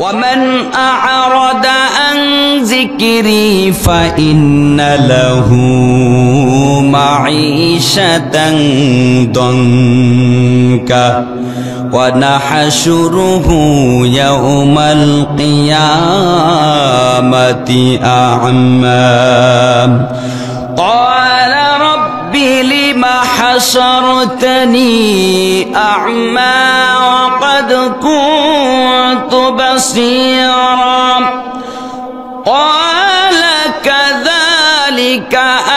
ومن أعرض عن ذكري فإن له معيشة ضنكا ونحشره يوم القيامة أعمى قال رب لم حشرتني أعمى وقد كنت بصيرا قال كذلك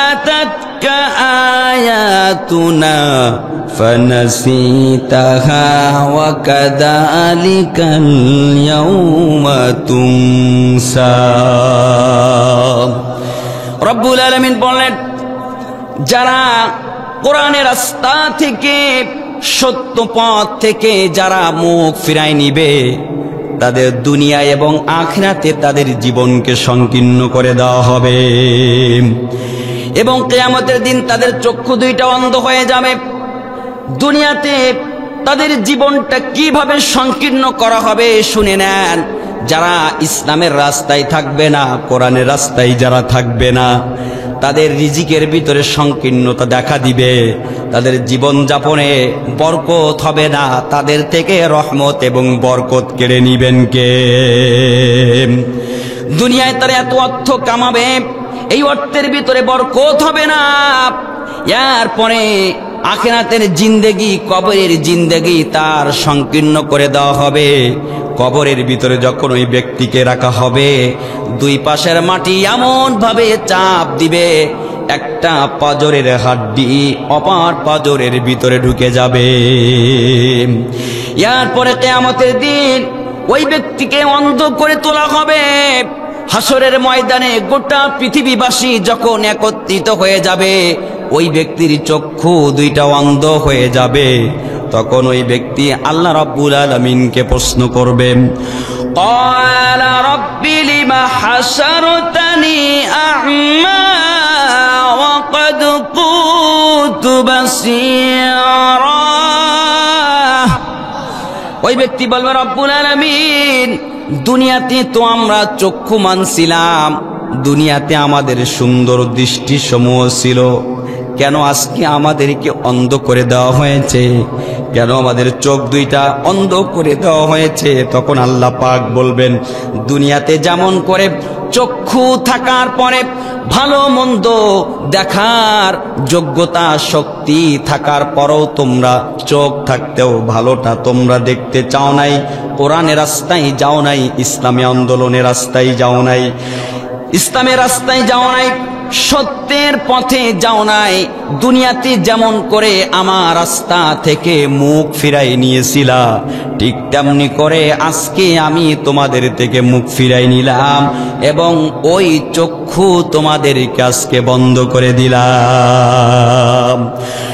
أتتك آياتنا فنسيتها وكذلك اليوم تنسى রব্বুল আলামিন বলেন, যারা কোরআনের রাস্তা থেকে সত্য পথ থেকে যারা মুখ ফিরায় নিবে তাদের দুনিয়া এবং আখিরাতে তাদের জীবনকে সংকীর্ণ করে দেওয়া হবে এবং কিয়ামতের দিন তাদের চক্ষু দুইটা অন্ধ হয়ে যাবে। দুনিয়াতে তাদের জীবনটা কিভাবে সংকীর্ণ করা হবে শুনে নেন। যারা ইসলামের রাস্তায় থাকবে না, কোরআনের রাস্তায় যারা থাকবে না, তাদের রিজিকের ভিতরে সংকীর্ণতা দেখা দিবে, তাদের জীবন যাপনে বরকত হবে না, তাদের থেকে রহমত এবং বরকত কেড়ে নিবেন কে? দুনিয়ায় তারা এত অর্থ কামাবে, এই অর্থের ভিতরে বরকত হবে না। এরপরে আখিরাতের জিন্দেগি, কবরের জিন্দেগি তার সংকীর্ণ করে দেওয়া হবে। কবরের ভিতরে যখন ওই ব্যক্তিকে রাখা হবে, দুই পাশের মাটি এমন ভাবে চাপ দিবে, একটা পাজরের হাড্ডি অপর পাজরের ভিতরে ঢুকে যাবে। এরপরে কিয়ামতের দিন ওই ব্যক্তিকে অন্ধ করে তোলা হবে। হাসরের ময়দানে গোটা পৃথিবীবাসী যখন একত্রিত হয়ে যাবে, ওই ব্যক্তির চক্ষু দুইটা অন্ধ হয়ে যাবে। তখন ওই ব্যক্তি আল্লাহ রাব্বুল আলামিনকে প্রশ্ন করবে, ক্বালা রাব্বি লিমা হাশারতানি আ'মা ওয়া ক্বাদ কুনতু বাসীরা। ওই ব্যক্তি বলবে, রব্বুল আলামিন, দুনিয়াতে তো আমরা চক্ষু মানছিলাম, দুনিয়াতে আমাদের সুন্দর দৃষ্টি সমূহ ছিল, কেন আজকে আমাদেরকে অন্ধ করে দেওয়া হয়েছে? কেন আমাদের চোখ দুইটা অন্ধ করে দেওয়া হয়েছে? তখন আল্লাহ পাক বলবেন, দুনিয়াতে যেমন করে চক্ষু থাকার পরে ভালো মন্দ দেখার যোগ্যতা শক্তি থাকার পরও তোমরা চোখ থাকতেও ভালোটা তোমরা দেখতে চাও নাই, কোরআনের রাস্তায় যাও নাই, ইসলামী আন্দোলনের রাস্তায় যাও নাই, ইসলামের রাস্তায় যাও নাই, সত্যের পথে যাও নাই। দুনিয়াতে যেমন করে আমার রাস্তা থেকে মুখ ফিরাই নিয়েছিলা, ঠিক তেমনি করে আজকে আমি তোমাদের থেকে মুখ ফিরাই নিলাম এবং ওই চক্ষু তোমাদেরকে আজকে বন্ধ করে দিলাম।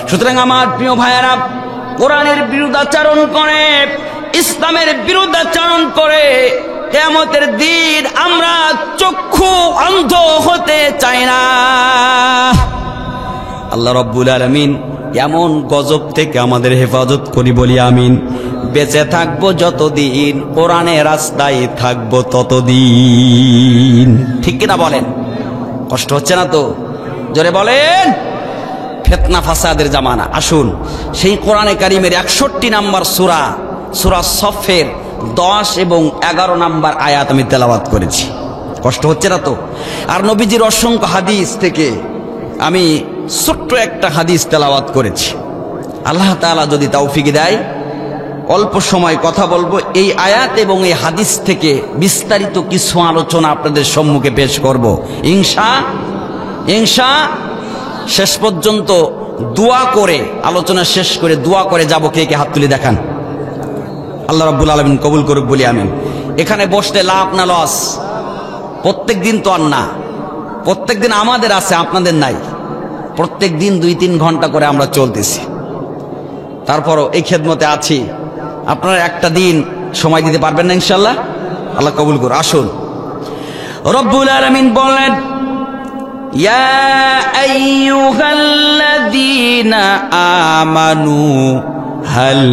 সুতরাং আমার প্রিয় ভাইয়েরা, কোরআনের বিরুদ্ধাচরণ করে, ইসলামের বিরুদ্ধাচরণ করে কিয়ামতের দিন আমরা চক্ষু অন্ধ হতে চাই না। আল্লাহ রাব্বুল আলামিন এমন গজব থেকে আমাদের হেফাজত করি বলি আমিন। বেঁচে থাকবো যতদিন, কোরআনের রাস্তায় থাকবো ততদিন। ঠিক কিনা বলেন? কষ্ট হচ্ছে না তো? জোরে বলেন। ফিতনা ফাসাদের জামানা। আসুন সেই কোরআনে কারিমের 61 নম্বর সূরা, সূরা সফের 10 এবং 11 নম্বর আয়াত আমি তেলাওয়াত করেছি। কষ্ট হচ্ছে না তো? আর নবীজির অসংখ্য হাদিস থেকে আমি ছোট্ট একটা হাদিস তেলাওয়াত করেছি। আল্লাহ তাআলা যদি তৌফিক দেয়, অল্প সময় কথা বলবো এই আয়াত এবং এই হাদিস থেকে বিস্তারিত কিছু আলোচনা আপনাদের সম্মুখে পেশ করব ইনশা। শেষ পর্যন্ত দোয়া করে, আলোচনা শেষ করে দোয়া করে যাব। কে কে হাত তুলে দেখান। আল্লাহ রাব্বুল আলামিন কবুল করুক বলি আমিন। এখানে বসলে লাভ না লস? প্রত্যেক দিন তো আর না, প্রত্যেক দিন আমাদের আছে, আপনাদের নাই। প্রত্যেক দিন 2-3 ঘন্টা করে আমরা চলতেছি, তারপরও এই খেদমতে আছি। আপনারা একটা দিন সময় দিতে পারবেন না ইনশাআল্লাহ? আল্লাহ কবুল করুন। আসুন, রব্বুল আলামিন বলেন, ইয়া আইয়ুহাল্লাযীনা আমানু হাল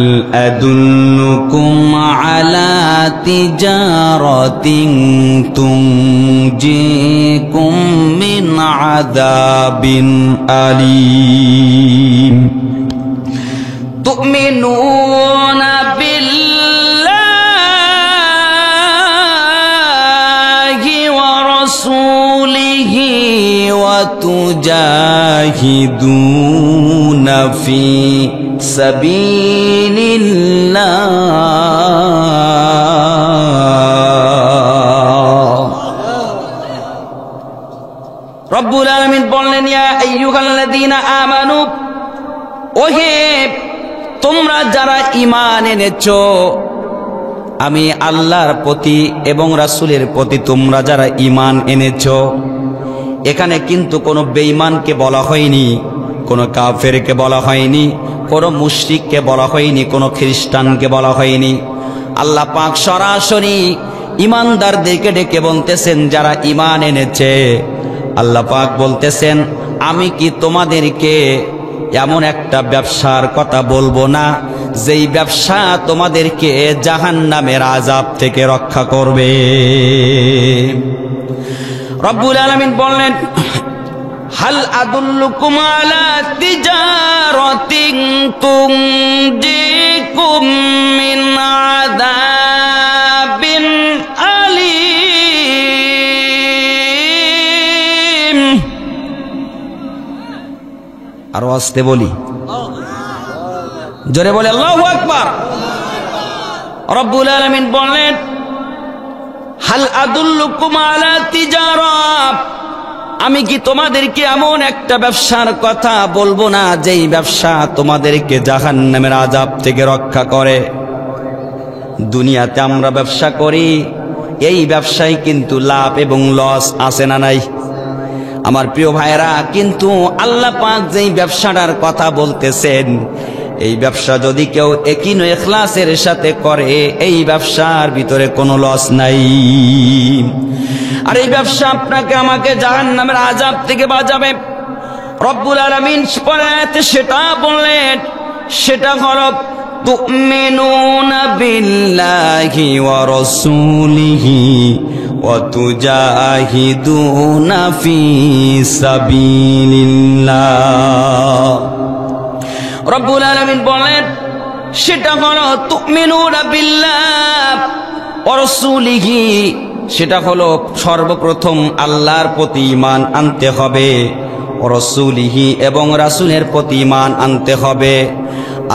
আদুল্লুকুম আলা তিজারাতিন তুনজিকুম মিন আযাবিন আলীম তুমিনুনা বিল্লাহি ওয়া রাসূলিহি ওয়া তুজাহিদুনা ফি সাবিলিল্লাহ। রব্বুল আলামিন বললেন, ইয়া আইয়ুহাল্লাযীনা আমানু, ওহে তোমরা যারা ঈমান এনেছো, আমি আল্লাহর প্রতি এবং রাসূলের প্রতি তোমরা যারা ঈমান এনেছো। এখানে কিন্তু কোনো বেঈমানকে বলা হয়নি, কোনো কাফেরকে বলা হয়নি, কোনো মুশরিককে বলা হয়নি, কোনো খ্রিস্টানকে বলা হয়নি। আল্লাহ পাক সরাসরি ঈমানদারদেরকে ডেকে বলতেছেন যারা ঈমান এনেছে। আল্লাহ পাক বলতেছেন, আমি কি তোমাদেরকে এমন একটা ব্যবসার কথা বলবো না যেই ব্যবসা তোমাদেরকে জাহান্নামের আযাব থেকে রক্ষা করবে। রব্বুল আলামিন বললেন, হাল আদুল্লুকুম আলা তিজারাতিন তুনজিকুম মিন আযাবিন আলীম। আরো আস্তে বলি, জোরে বলে আল্লাহু আকবার। রব্বুল আলামিন বললেন, হাল আদুল্লুকুম আলা তিজারাত, আমি কি তোমাদেরকে এমন একটা ব্যবসার কথা বলবো না যেই ব্যবসা তোমাদেরকে জাহান্নামের আযাব থেকে রক্ষা করে। দুনিয়াতে আমরা ব্যবসা করি, এই ব্যবসায় কিন্তু লাভ এবং লস আছে না নাই? আমার প্রিয় ভাইরা, কিন্তু আল্লাহ পাক যেই ব্যবসাটার কথা বলতেছেন, এই ব্যবসা যদি কেউ একই ইখলাসের সাথে করে, এই ব্যবসার ভিতরে কোনো লস নাই। আর এই ব্যবসা আপনাকে আমাকে জাহান্নামের আযাব থেকে বাঁচাবে। রব্বুল আলামিন পরে সেটা বললেন, সেটা হলো তুমিনুনা বিল্লাহি ওয়া রাসূলিহি ওয়া তুজাহিদুনা ফি সাবিলিল্লাহ। রব্বুল আলামিন বলেন, সেটা হলো তুমিনুনা বিল্লাহ ওয়া রাসূলিহি, সেটা হলো সর্বপ্রথম আল্লাহর প্রতি ঈমান আনতে হবে, রাসূলিহি এবং রাসূলের প্রতি ঈমান আনতে হবে।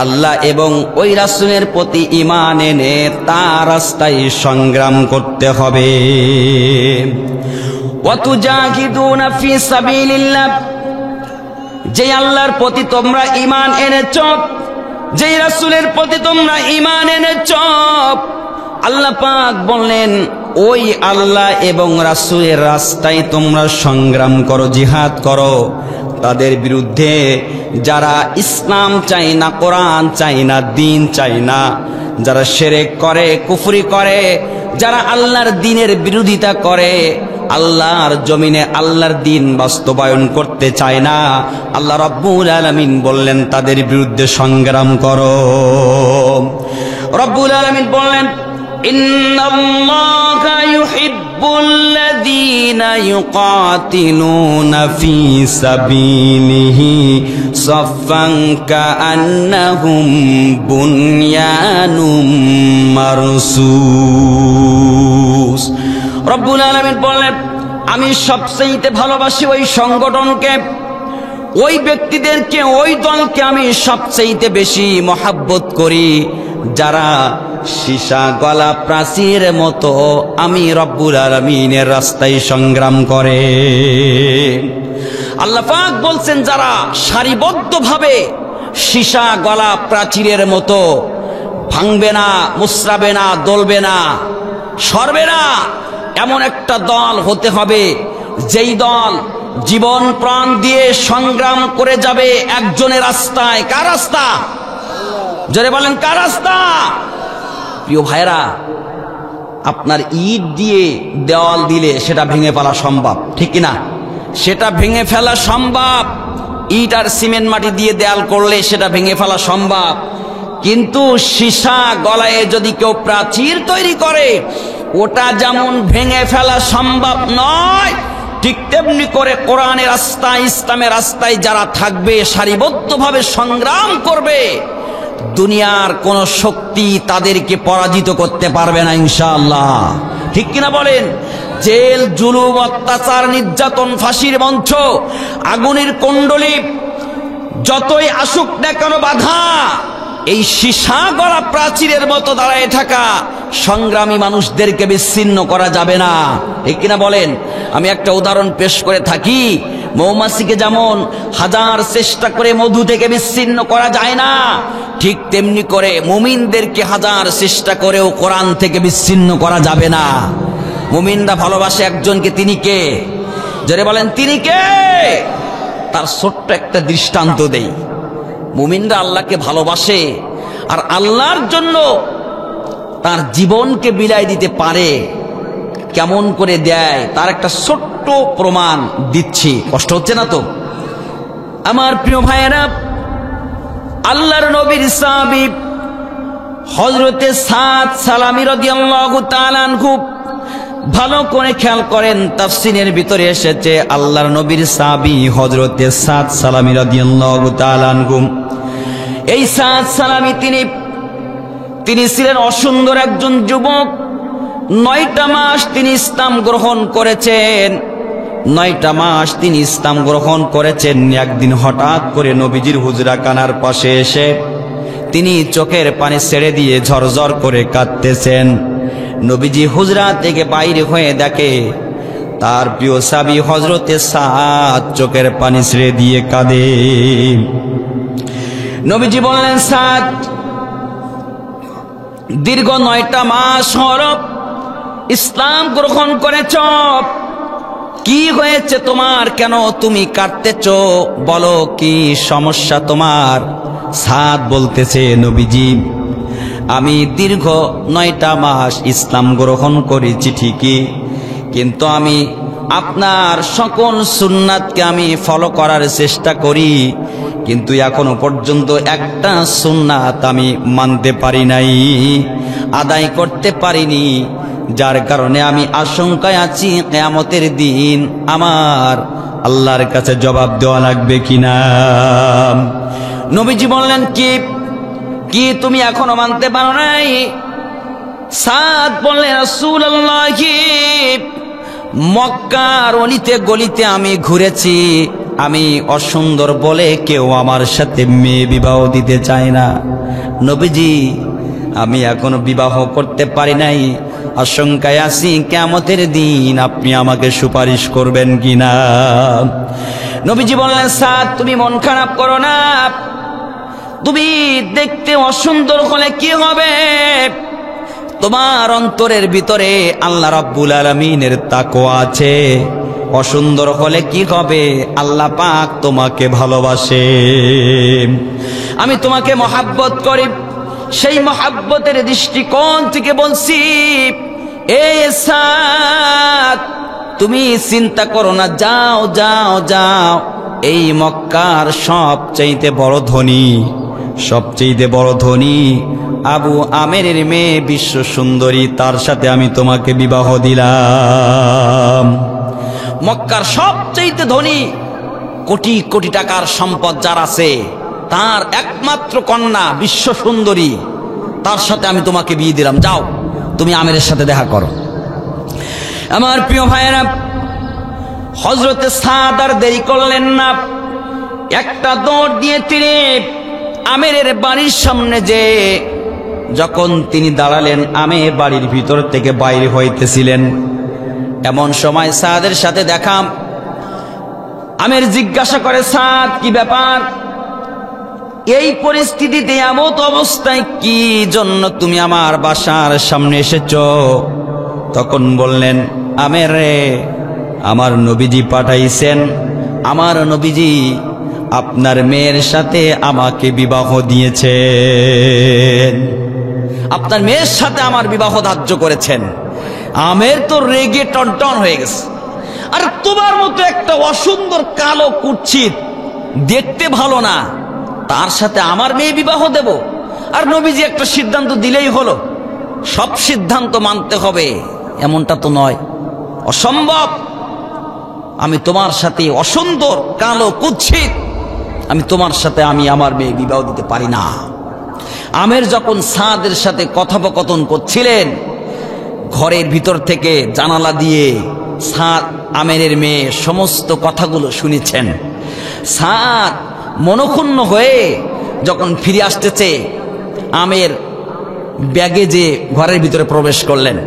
আল্লাহ এবং ওই রাসূলের প্রতি ঈমান এনে তার রাস্তায় সংগ্রাম করতে হবে। ওয়া তুজাহিদুনা ফি সাবিলিল্লাহ, যে আল্লাহর প্রতি তোমরা ঈমান এনেছো, যে রাসূলের প্রতি তোমরা ঈমান এনেছো, আল্লাহ পাক বললেন ওই আল্লাহ এবং রাসূলের রাস্তায় তোমরা সংগ্রাম করো, জিহাদ করো। তাদের বিরুদ্ধে যারা ইসলাম চায় না, কোরআন চায় না, দ্বীন চায় না, যারা শিরক করে, কুফরি করে, যারা আল্লাহর দ্বীনের বিরোধিতা করে, আল্লাহর জমিনে আল্লাহর দ্বীন বাস্তবায়ন করতে চায় না, আল্লাহ রাব্বুল আলামিন বললেন তাদের বিরুদ্ধে সংগ্রাম করো। রাব্বুল আলামিন বললেন, ইন্নাল্লাহা ইউহিব্বুল্লাযীনা ইউকাতিলুনা ফী সাবিলিহি সাফফান কাআন্নাহুম বুনয়ানুম মারসুস। রব্বুল আলামিন বলেন, আমি সবচেয়ে ভালোবাসি ওই সংগঠনকে, ওই ব্যক্তিদেরকে, ওই দলকে আমি সবচেয়ে বেশি মহব্বত করি, যারা সীসা গলা প্রাচীর মতো আমি রব্বুল আলামিনের রাস্তায় সংগ্রাম করে। আল্লাহ পাক বলছেন, যারা সারিবদ্ধভাবে সীসা গলা প্রাচীরের মতো ভাঙবে না, মুচড়াবে না, দলবে না, সরবে না, এমন একটা দল হতে হবে যেই দল জীবন প্রাণ দিয়ে সংগ্রাম করে যাবে একজনের রাস্তায়। কার রাস্তা? জোরে বলেন, কার রাস্তা? প্রিয় ভাইরা, আপনার ইট দিয়ে দেওয়াল দিলে সেটা ভেঙে ফেলা সম্ভব, ঠিক কিনা? সেটা ভেঙে ফেলা সম্ভব। ইট আর সিমেন্ট মাটি দিয়ে দেয়াল করলে সেটা ভেঙে ফেলা সম্ভব, কিন্তু সীসা গলায় যদি কেউ প্রাচীর তৈরি করে, ওটা যেমন ভেঙে ফেলা সম্ভব নয়, ঠিক তেমনি করে কোরআনের রাস্তায়, ইসলামের রাস্তায় যারা থাকবে, সারিবদ্ধভাবে সংগ্রাম করবে, দুনিয়ার কোন শক্তি তাদেরকে পরাজিত করতে পারবে না ইনশাআল্লাহ। ঠিক কিনা বলেন? জেল, জুলুম, অত্যাচার, নির্যাতন, ফাঁসির মঞ্চ, আগুনের কুণ্ডলী যতই আসুক না কেন বাধা, এই সীসা গলা প্রাচীরের মতো দাঁড়ায় থাকা সংগ্রামী মানুষদেরকে বিচ্ছিন্ন করা যাবে না। ঠিক কিনা বলেন? আমি একটা উদাহরণ পেশ করে থাকি। মৌমাছিকে যেমন হাজার চেষ্টা করে মধু থেকে বিচ্ছিন্ন করা যায় না, ঠিক তেমনি করে মুমিনদেরকে হাজার চেষ্টা করেও কোরআন থেকে বিচ্ছিন্ন করা যাবে না। মুমিনরা ভালোবাসে একজনকে, তিনি কে? যারা বলেন তিনি কে? তার ছোট্ট একটা দৃষ্টান্ত দেই। মুমিনরা আল্লাহকে ভালোবাসে আর আল্লাহর জন্য তার জীবনকে বিলাই দিতে পারে। কেমন করে দেয় তার একটা ছোট্ট প্রমাণ দিচ্ছি। কষ্ট হচ্ছে না তো? আমার প্রিয় ভাইয়েরা, আল্লাহর নবীর সাহাবী হযরতে সাদ সালামী রাদিয়াল্লাহু তাআলা আনহু, ভালো করে খেয়াল করেন, তাফসীরের ভিতরে এসেছে আল্লাহর নবীর সাহাবী হযরতে সাদ সালামী রাদিয়াল্লাহু তাআলা আনহু। এই সাদ সালামী তিনি ছিলেন অসুন্দর একজন যুবক। 9টা মাস তিনি ইসলাম গ্রহণ করেছেন। 9টা মাস তিনি ইসলাম গ্রহণ করেছেন। একদিন হঠাৎ করে নবীজির হুজরা কানার পাশে এসে তিনি চোখের পানি ছেড়ে দিয়ে ঝরঝর করে কাঁদতেছেন। নবীজি হুজরা থেকে বাইরে হয়ে দেখে তার প্রিয় সাহাবী হযরতে সাদ চোখের পানি ছেড়ে দিয়ে কাঁদে। নবীজি বললেন, সাদ, দীর্ঘ 9টা মাস হলো ইসলাম গ্রহণ করেছ, কি হয়েছে তোমার? কেন তুমি কাঁদতেছ? বলো কি সমস্যা তোমার? সাদ বলতেছে, নবীজি, আমি দীর্ঘ 9টা মাস ইসলাম গ্রহণ করেছি ঠিকই, কিন্তু আমি আপনার সকল সুন্নাতকে আমি ফলো করার চেষ্টা করি, কিন্তু এখনো পর্যন্ত একটা সুন্নাত আমি মানতে পারি নাই, আদায় করতে পারিনি, যার কারণে আমি আশঙ্কায় আছি কিয়ামতের দিন আমার আল্লাহর কাছে জবাব দেওয়া লাগবে কিনা। নবীজি বললেন, কি তুমি এখনো মানতে পারো নাই? সাদ বললেন, রাসূলুল্লাহ, মক্কার অলিতে গলিতে আমি ঘুরেছি, আমি অসুন্দর বলে কেউ আমার সাথে মেয়ে বিবাহ দিতে চায় না। নবীজি, আমি এখনো বিবাহ করতে পারি নাই, আশঙ্কায় আছি কিয়ামতের দিন আপনি আমাকে সুপারিশ করবেন কিনা। নবীজি বললেন, সাদ, তুমি মন খারাপ করো না, তুমি দেখতে অসুন্দর হলে কি হবে? তোমার অন্তরের ভিতরে আল্লাহ রাব্বুল আলামিনের তাকওয়া আছে, অসুন্দর হলে কি হবে? আল্লাহ পাক তোমাকে ভালোবাসে, আমি তোমাকে মহাব্বত করি, সেই মহাব্বতের দৃষ্টিকোণ থেকে বলছি, এ সাদ, তুমি চিন্তা করো না, যাও যাও যাও, এই মক্কার সবচেয়ে বড় ধনী আবু আমেরের মেয়ে বিশ্ব সুন্দরী, তার সাথে আমি তোমাকে বিবাহ দিলাম। মক্কার সবচেয়ে ধনী, কোটি কোটি টাকার সম্পদ যার আছে, তার একমাত্র কন্যা বিশ্ব সুন্দরী, তার সাথে আমি তোমাকে বিয়ে দিলাম, যাও তুমি আমেরের সাথে দেখা করো। আমার প্রিয় ভাইয়েরা, হযরতে সাদ আর দেরি করলেন না, একটা দৌড় দিয়ে তিনি আমেরের বাড়ির সামনে যে যখন তিনি দাঁড়ালেন, আমের বাড়ির ভিতর থেকে বাইরে হইতেছিলেন, এমন সময় সাদের সাথে দেখা। আমের জিজ্ঞাসা করে, সাদ, কি ব্যাপার? এই পরিস্থিতিতে, এমন অবস্থায় কি জন্য তুমি আমার বাসার সামনে এসেছো? তখন বললেন, আমের রে, আমার নবীজি পাঠাইছেন, আমার নবীজি আপনার মেয়ের সাথে আমাকে বিবাহ দিয়েছেন, আপনার মেয়ের সাথে আমার বিবাহ ধার্য করেছেন। আমের তো রেগে টনটন হয়ে গেছে। আর তোমার মতো একটা অসুন্দর কালো কুৎসিত, দেখতে ভালো না, তার সাথে আমার মেয়ে বিবাহ দেব? আর নবীজি একটা সিদ্ধান্ত দিলেই হলো সব সিদ্ধান্ত মানতে হবে এমনটা তো নয়, অসম্ভব। আমি তোমার সাথে অসুন্দর কালো কুৎসিত আমি তোমার সাথে আমি আমার মেয়ে বিবাহ দিতে পারি না। আমের যখন সাদের সাথে কথোপকথন করছিলেন, ঘরের ভিতর থেকে জানালা দিয়ে সাদ আমেরের মেয়ে সমস্ত কথাগুলো শুনেছেন। সাদ মনক্ষুণ্ণ হয়ে যখন ফিরে আসতেছে, আমের ব্যাগে যে ঘরের ভিতরে প্রবেশ করলেন,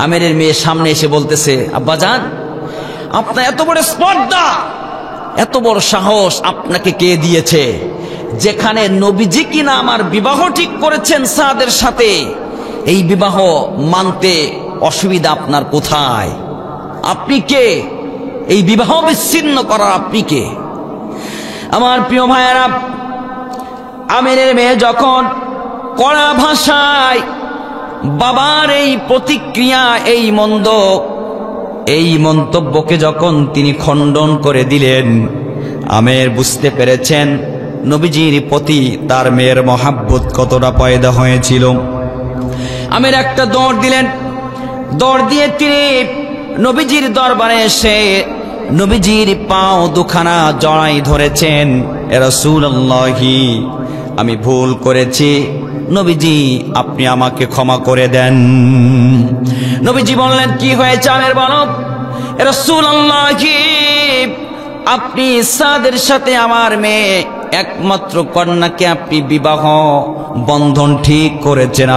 আমেরের মেয়ে সামনে এসে বলতেছে, আব্বাজান আপনার এত বড় স্পর্ধা, এত বড় সাহস আপনাকে কে দিয়েছে? যেখানে নবীজি কিনা আমার বিবাহ ঠিক করেছেন সাদের সাথে, এই বিবাহ মানতে অসুবিধা আপনার কোথায়? আপনি কে? এই বিবাহ বিচ্ছিন্ন করার আপনি কে? আমার প্রিয় ভাইয়েরা, আমেরের মেয়ে যখন কড়া ভাষায় বাবার এই প্রতিক্রিয়া, এই মন্তব্যকে যখন তিনি খণ্ডন করে দিলেন, আমের বুঝতে পেরেছেন নবীজির প্রতি তার মেয়ের মহাব্বত কতটা পয়দা হয়েছিল। আমের একটা দৌড় দিলেন, দৌড় দিয়ে তিনি নবীজির দরবারে এসে নবীজির পাও দুখানা জড়াই ধরেছেন। এ রাসূলুল্লাহি, আমি ভুল করেছি, নবীজি আপনি আমাকে ক্ষমা করে দেন। নবীজি বললেন, কি হয়েছে আমের বলো? এ রাসূলুল্লাহি, আপনি সাদের সাথে আমার মেয়ে একমাত্র কন্যাকে আপনি বিবাহ বন্ধন ঠিক করেছেন,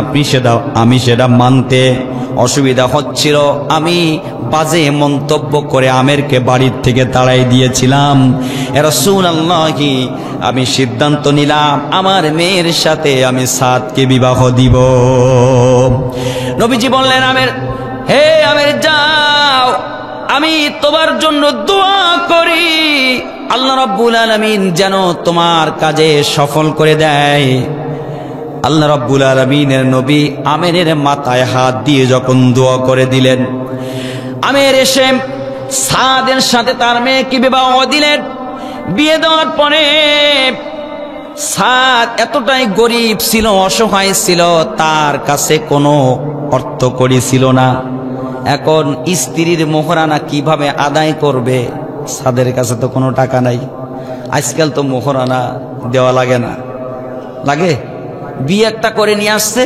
আমি সেটা মানতে অসুবিধা হচ্ছিল। আমি বাজে মন্তব্য করে আমেরকে বাড়ির থেকে তাড়াই দিয়েছিলাম। এ রাসূলুল্লাহি, আমি সিদ্ধান্ত নিলাম আমার মেয়ের সাথে আমি সাদকে বিবাহ দিব। নবীজি বললেন, আমের, হে আমের যাও, আমি তোমার জন্য দোয়া করি আল্লাহ রাব্বুল আলামিন যেন তোমার কাজে সফল করে দেয়। আল্লাহ রাব্বুল আলামিনের নবী আমেরের মাথায় হাত দিয়ে যখন দোয়া করে দিলেন, আমের এসে সাদের সাথে তার মেয়েকে বিবাহ দিলেন। বিয়ে দেওয়ার পরে সাদ এতটাই গরিব ছিল, অসহায় ছিল, তার কাছে কোনো অর্থকড়ি ছিল না। এখন স্ত্রীর মোহরানা কিভাবে আদায় করবে? সাদের কাছে তো কোনো টাকা নাই। আজকাল তো মোহরানা দেওয়া লাগে না, লাগে? বিয়ে একটা করে নিয়ে আসছে,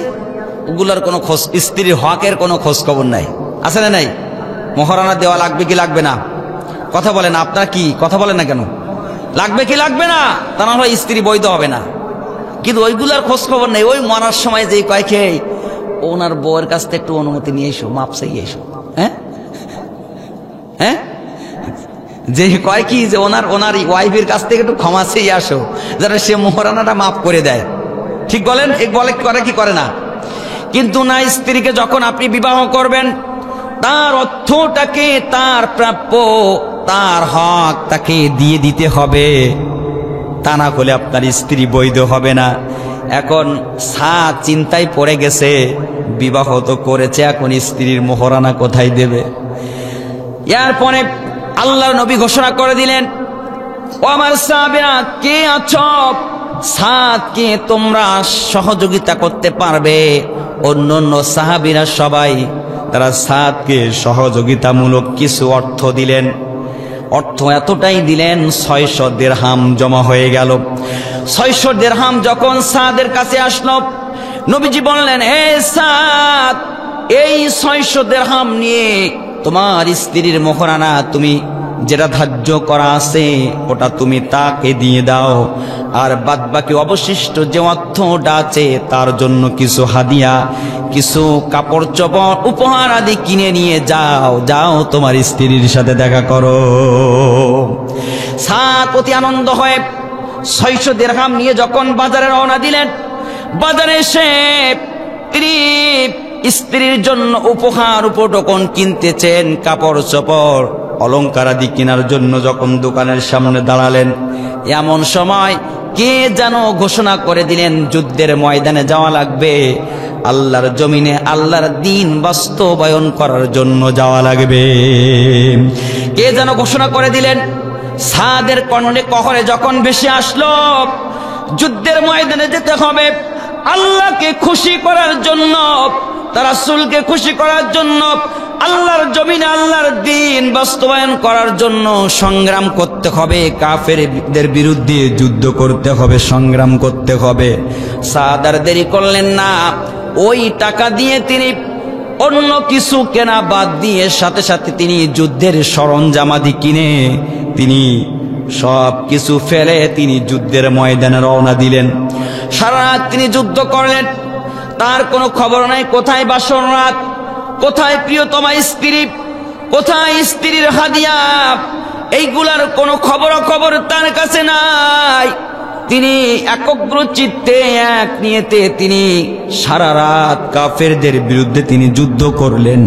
ওগুলোর কোনো খোঁজ, স্ত্রীর হকের কোনো খোঁজ খবর নাই, আছে না নাই? মোহরানা দেওয়া লাগবে কি লাগবে না? কথা বলেন, আপনারা কি কথা বলেন না কেন? লাগবে কি লাগবে না? তা না হলে স্ত্রী বৈধ হবে না। কিন্তু ওইগুলার খোঁজ খবর নেই। ওই মরার সময় যেই কয় খেয়ে ওনার বউয়ের কাছ থেকে একটু অনুমতি নিয়ে এসো, মাপ চাই এসো, হ্যাঁ হ্যাঁ, যে কয় কি যে ওনার ওয়াইফের কাছ থেকে একটু ক্ষমা চেয়ে আসো, যারা সে মোহরানাটা মাফ করে দেয়। ঠিক বলেন, বলে করে কি করে না? কিন্তু না, স্ত্রীকে যখন আপনি বিবাহ করবেন, তার অর্থটাকে, তার প্রাপ্য, তার হক তাকে দিয়ে দিতে হবে, তা না হলে আপনার স্ত্রী বৈধ হবে না। এখন সাদ চিন্তায় পড়ে গেছে, বিবাহ তো করেছে, এখন স্ত্রীর মোহরানা কোথায় দেবে? এরপরে আল্লাহর নবী ঘোষণা করে দিলেন, ও আমার সাহাবীরা, কে আছো? সাদকে তোমরা সহযোগিতা করতে পারবে? অন্য সাহাবীরা সবাই তারা সাদকে সহযোগিতামূলক কিছু অর্থ দিলেন। অর্থ এতটাই দিলেন, 600 দিরহাম জমা হয়ে গেল। 600 দিরহাম যখন সাদের কাছে আসলো, নবীজি বললেন, হে সাদ, এই 600 দিরহাম নিয়ে তোমার স্ত্রীর মোহরানা তুমি যেটা ধার্য করা আছে ওটা তুমি তাকে দিয়ে দাও, আর বাদবাকি অবশিষ্ট যে অর্থটা আছে তার জন্য কিছু হাদিয়া, কিছু কাপড় চোপড়, উপহার আদি কিনে নিয়ে যাও তোমার স্ত্রীর সাথে দেখা করো। সাদ অতি আনন্দ হয়ে 600 দিরহাম নিয়ে যখন বাজারে রওনা দিলেন, বাজারে এসে তিনি স্ত্রীর জন্য উপহার উপঢৌকন কিনতেছেন, কাপড় চোপড় অলংকার আদি কেনার জন্য যখন দোকানের সামনে দাঁড়ালেন, এমন সময় কে যেন ঘোষণা করে দিলেন যুদ্ধের ময়দানে যাওয়া লাগবে, আল্লাহর জমিনে আল্লাহর দ্বীন বাস্তবায়ন করার জন্য যাওয়া লাগবে। কে যেন ঘোষণা করে দিলেন। সাদের কর্ণে কহরে যখন ভেসে আসলো, যুদ্ধের ময়দানে যেতে হবে, আল্লাহকে খুশি করার জন্য, তার রাসূলকে খুশি করার জন্য, আল্লাহর জমিনে আল্লাহর দ্বীন বাস্তবায়ন করার জন্য সংগ্রাম করতে হবে, কাফেরদের বিরুদ্ধে যুদ্ধ করতে হবে, সংগ্রাম করতে হবে। সাদ আর দেরি করলেন না, ওই টাকা দিয়ে তিনি অন্য কিছু কেনা বাদ দিয়ে সাথে সাথে তিনি যুদ্ধের সরঞ্জামাদি কিনে তিনি সব কিছু ফেলে তিনি যুদ্ধের ময়দানে রওনা দিলেন। সারা রাত তিনি যুদ্ধ করলেন, তার কোনো খবর নাই কোথায় বাসর রাত, কোথায় প্রিয়তমা স্ত্রী, কোথায় স্ত্রীর হাদিয়া, এইগুলার কোনো খবর তার কাছে নাই। তিনি একগ্র চিত্তে এক নিয়তে তিনি সারা রাত কাফেরদের বিরুদ্ধে তিনি যুদ্ধ করলেন।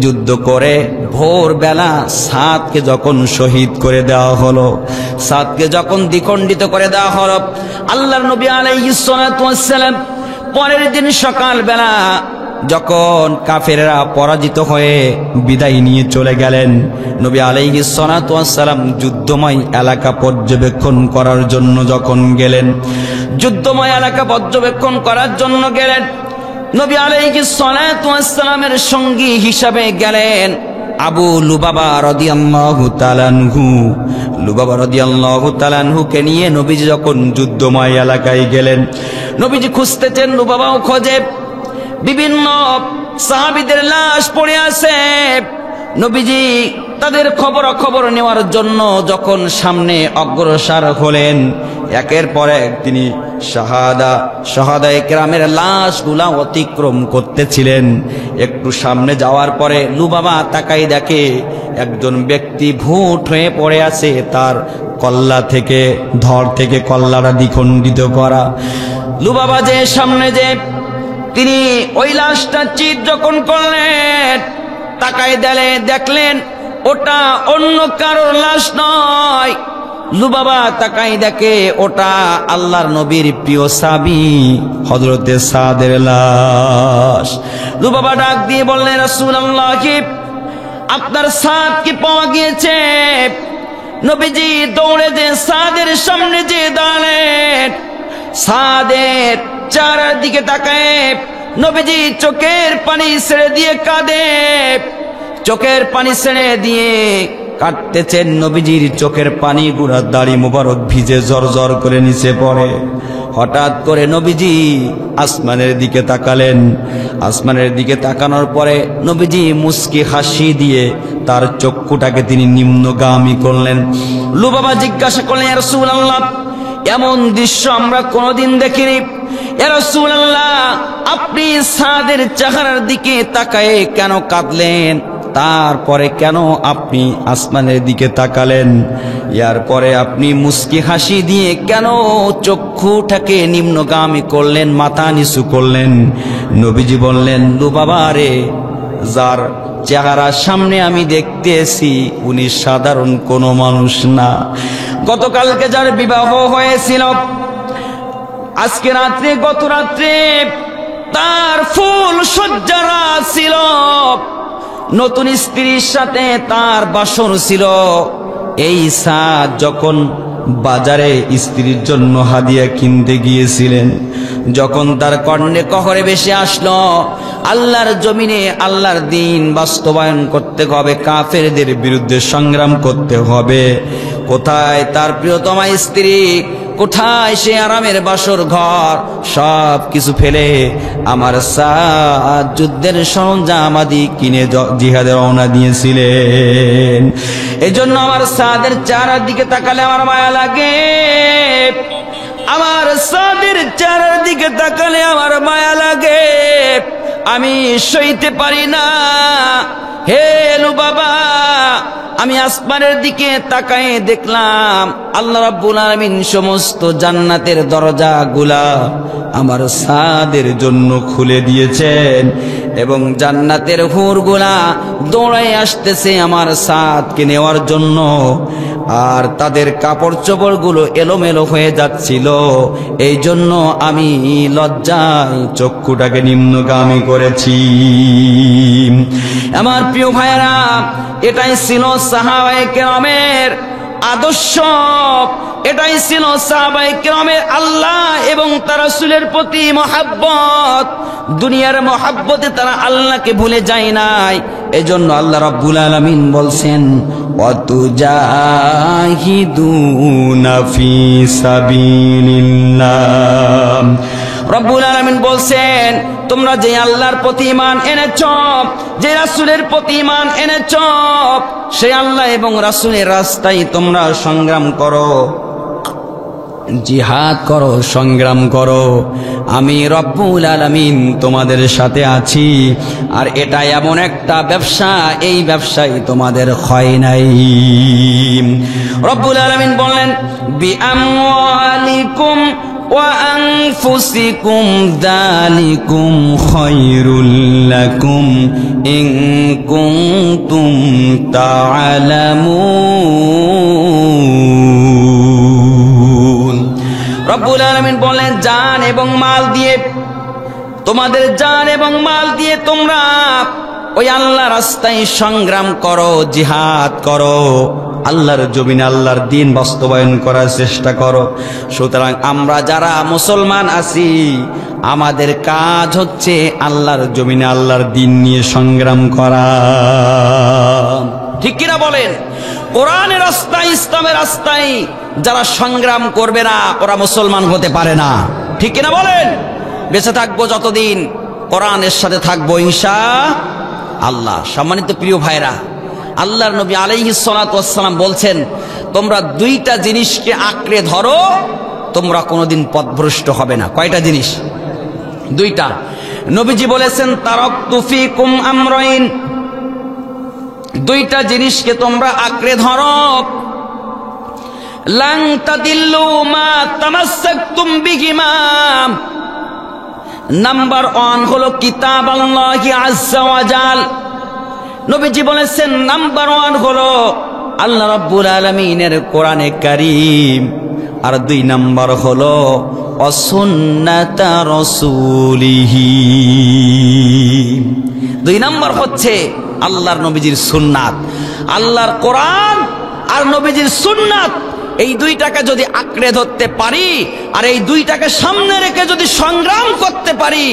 যুদ্ধ করে ভোরবেলা সাদকে যখন শহীদ করে দেওয়া হলো, সাদকে যখন দ্বিখণ্ডিত করে দেওয়া হলো, আল্লাহর নবী আলাইহিস সালাতু ওয়াস সালাম পরের দিন সকালবেলা যখন কাফেররা পরাজিত হয়ে বিদায় নিয়ে চলে গেলেন, নবী আলাইহিস সালাতু ওয়াস সালাম যুদ্ধময় এলাকা পর্যবেক্ষণ করার জন্য যখন গেলেন, যুদ্ধময় এলাকা পর্যবেক্ষণ করার জন্য গেলেন, নবী আলাইহিস সালাতু ওয়াস সালামের সঙ্গী হিসাবে গেলেন আবু লুবাবা রাদিয়াল্লাহু তাআলা আনহু। লুবাবা রাদিয়াল্লাহু তাআলা আনহুকে নিয়ে নবীজি যখন যুদ্ধময় এলাকায় গেলেন, নবীজি খুঁজতেছেন, লুবাবাও খোঁজে, বিভিন্ন সাহাবীদের লাশ পড়ে আছে। নবীজি তাদের খবর নেওয়ার জন্য যখন সামনে অগ্রসর হলেন, একের পর এক তিনি শাহাদায়ে কেরামের লাশগুলা অতিক্রম করতেছিলেন। একটু সামনে যাওয়ার পরে লুবাবা তাকাই দেখে একজন ব্যক্তি ভূত হয়ে পড়ে আছে, তার কল্লা থেকে ধর থেকে কল্লাটা দ্বিখণ্ডিত করা। লুবাবা যে সামনে যে তিনি ওই লাশটা চিৎ যখন করলেন, তাকাই দেখলেন ওটা অন্য কারোর লাশ নয়। লুবাবা তাকাই দেখে ওটা আল্লাহর নবীর প্রিয় সাহাবী হযরতে সাদের লাশ। লুবাবা ডাক দিয়ে বললেন, রাসূলুল্লাহ, আপনার সাদ কি পাওয়া গিয়েছে? নবীজি দৌড়ে যে সাদের সামনে যে দাঁড়ালেন, সাদের চারদিকে তাকায় নবীজি চোখের পানি ছেড়ে দিয়ে কাঁদে, চোখের পানি ছেড়ে দিয়ে কাঁদতেছেন। নবীজির চোখের পানি গুড়া দাড়ি মোবারক ভিজে জর্জর করে নিচে পড়ে। হঠাৎ করে নবীজি আসমানের দিকে তাকালেন। আসমানের দিকে তাকানোর পরে নবীজি মুস্কি হাসি দিয়ে তার চক্ষুটাকে তিনি নিম্নগামী করলেন। লুবাবা জিজ্ঞাসা করলেন, ইয়া রাসূলুল্লাহ, এমন দৃশ্য আমরা কোনোদিন দেখিনি। ইয়া রাসূলুল্লাহ, আপনি সাদের চেহারার দিকে তাকায়ে কেন কাঁদলেন? তারপরে কেন আপনি আসমানের দিকে তাকালেন? ইয়ার পরে আপনি মুস্কি হাসি দিয়ে কেন চক্ষুটাকে নিম্নগামী করলেন, মাথা নিচু করলেন? নবীজি বললেন, লুবাবা রে, যার চেহারার সামনে আমি দেখতেছি উনি সাধারণ কোনো মানুষ না। গতকালকে যার বিবাহ হয়েছিল, আজকে রাত্রে, গত রাত্রে তার ফুল সজ্জারা ছিল, নতুন স্ত্রীর সাথে তার বাসর ছিল। এই সাদ যখন বাজারে স্ত্রীর জন্য হাদিয়া কিনতে গিয়েছিলেন, যখন তার কর্ণে কহরে বেশি আসলো, আল্লাহর জমিনে আল্লাহর দ্বীন বাস্তবায়ন করতে হবে, কাফেরদের বিরুদ্ধে সংগ্রাম করতে হবে। কোথায় তার প্রিয়তমা স্ত্রী, কোথায় সে আরামের বাসর ঘর, সব কিছু ফেলে আমার সাদ যুদ্ধের সরঞ্জাম আদি কিনে জিহাদে রওনা দিয়েছিলেন। এই জন্য আমার সাদের চেহারার দিকে তাকালে আমার মায়া লাগে, আমার সাদের চেহারার দিকে তাকালে আমার মায়া লাগে, আমি সইতে পারি না। হে লুবাবা, আমি আসমানের দিকে তাকায়ে দেখলাম আল্লাহ রাব্বুল আলামিন সমস্ত জান্নাতের দরজাগুলা আমার সাদের জন্য খুলে দিয়েছেন, এবং জান্নাতের হুরগুলা দৌড়ায় আসতেছে আমার সাদকে নেওয়ার জন্য। আর তাদের কাপড় চোপড়গুলো এলোমেলো হয়ে যাচ্ছিল, এই জন্য আমি লজ্জায় চক্ষুটাকে নিম্নগামী করেছি। আমার প্রিয় ভাইয়েরা, এটাই ছিল সাহাবায়ে কেরামের আদর্শ। এটাই ছিল সাহাবায়ে কেরামের আল্লাহ এবং তার রাসূলের প্রতি মহব্বত। দুনিয়ার মহব্বতে তারা আল্লাহকে ভুলে যায় নাই। এজন্য আল্লাহ রাব্বুল আলামিন বলছেন ওয়াতুজাহিদুনা ফি সাবিলিল্লাহ। রব্বুল আলামিন বলছেন তোমরা যে আল্লাহর প্রতি ঈমান এনেছো, যে রাসূলের প্রতি ঈমান এনেছো, সেই আল্লাহ এবং রাসূলের রাস্তায় তোমরা সংগ্রাম করো, জিহাদ করো, সংগ্রাম করো। আমি রব্বুল আলামিন তোমাদের সাথে আছি। আর এটা এমন একটা ব্যবসা, এই ব্যবসায় তোমাদের ক্ষয় নাই। রব্বুল আলামিন বলেন বিআমওয়ালিকুম ওয়া আনফুসিকুম যালিকুম খায়রুল লাকুম ইন কুনতুম তা'লামুন। রব্বুল আলামিন বলেন জান এবং মাল দিয়ে, তোমাদের জান এবং মাল দিয়ে তোমরা ওই আল্লাহর রাস্তায় সংগ্রাম করো, জিহাদ করো, আল্লাহর জমিনে আল্লাহর দ্বীন বাস্তবায়ন করার চেষ্টা করো। সুতরাং আমরা যারা মুসলমান আছি, আমাদের কাজ হচ্ছে আল্লাহর জমিনে আল্লাহর দ্বীন নিয়ে সংগ্রাম করা। ঠিক কিনা বলেন? কোরআনের রাস্তায়, ইসলামের রাস্তায় যারা সংগ্রাম করবে না, ওরা মুসলমান হতে পারে না। ঠিক কিনা বলেন? বেঁচে থাকবো যতদিন কোরআনের সাথে থাকবো ইনশাআল্লাহ। সম্মানিত প্রিয় ভাইরা, আল্লাহর নবী আলাইহিস সালাতু ওয়াস সালাম বলছেন তোমরা দুইটা জিনিসকে আঁকড়ে ধরো, তোমরা কোনোদিন পথভ্রষ্ট হবে না। কয়টা জিনিস? দুইটা। নবীজি বলেছেন তারাকতু ফীকুম আমরাইন, দুইটা জিনিসকে তোমরা আঁকড়ে ধরো, লান তাদিল্লু মা তামাসসাকতুম বিহিমা। নাম্বার 1 হলো কিতাব আল্লাহি আযজা ওয়া জাল। নবীজি বলেছেন নাম্বার 1 হলো আল্লাহ রাব্বুল আলামিনের কোরআনে কারীম, আর 2 নাম্বার হলো সুন্নাতা রাসূলিহি। 2 নাম্বার হচ্ছে আল্লাহর নবীজির সুন্নাত, আল্লাহর কোরআন আর নবীজির সুন্নাত। এই দুইটাকে যদি আঁকড়ে ধরতে পারি আর এই দুইটাকে সামনে রেখে যদি সংগ্রাম করতে পারি,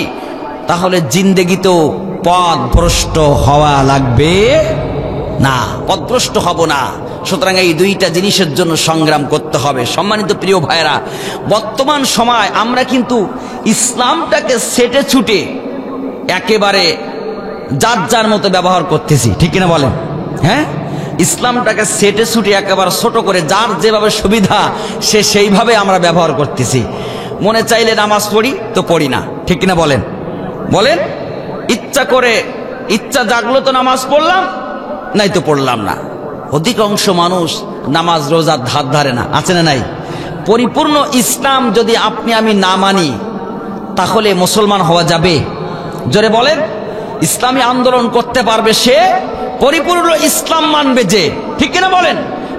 তাহলে জিন্দেগিতেও পথভ্রষ্ট হওয়া লাগবে না, পথভ্রষ্ট হব না। সুতরাং এই দুইটা জিনিসের জন্য সংগ্রাম করতে হবে। সম্মানিত প্রিয় ভাইরা, বর্তমান সময় আমরা কিন্তু ইসলামটাকে সেটে ছুটে একেবারে যার যার মতো ব্যবহার করতেছি। ঠিক কিনা বলেন? হ্যাঁ, ইসলামটাকে সেটে ছুটে একেবারে ছোট করে যার যেভাবে সুবিধা সে সেইভাবে আমরা ব্যবহার করতেছি। মনে চাইলে নামাজ পড়ি তো পড়ি না। ঠিক কিনা বলেন? বলেন, ইচ্ছা করে ইচ্ছা জাগলো তো নামাজ পড়লাম, নাই তো পড়লাম না। অধিকাংশ মানুষ নামাজ রোজার ধার ধারে না, আছে না নাই? পরিপূর্ণ ইসলাম যদি আপনি আমি না মানি, তাহলে মুসলমান হওয়া যাবে? জোরে বলেন। ইসলামী আন্দোলন করতে পারবে সে, পরিপূর্ণ ইসলাম মানবে যে। ঠিক কিনা বলেন?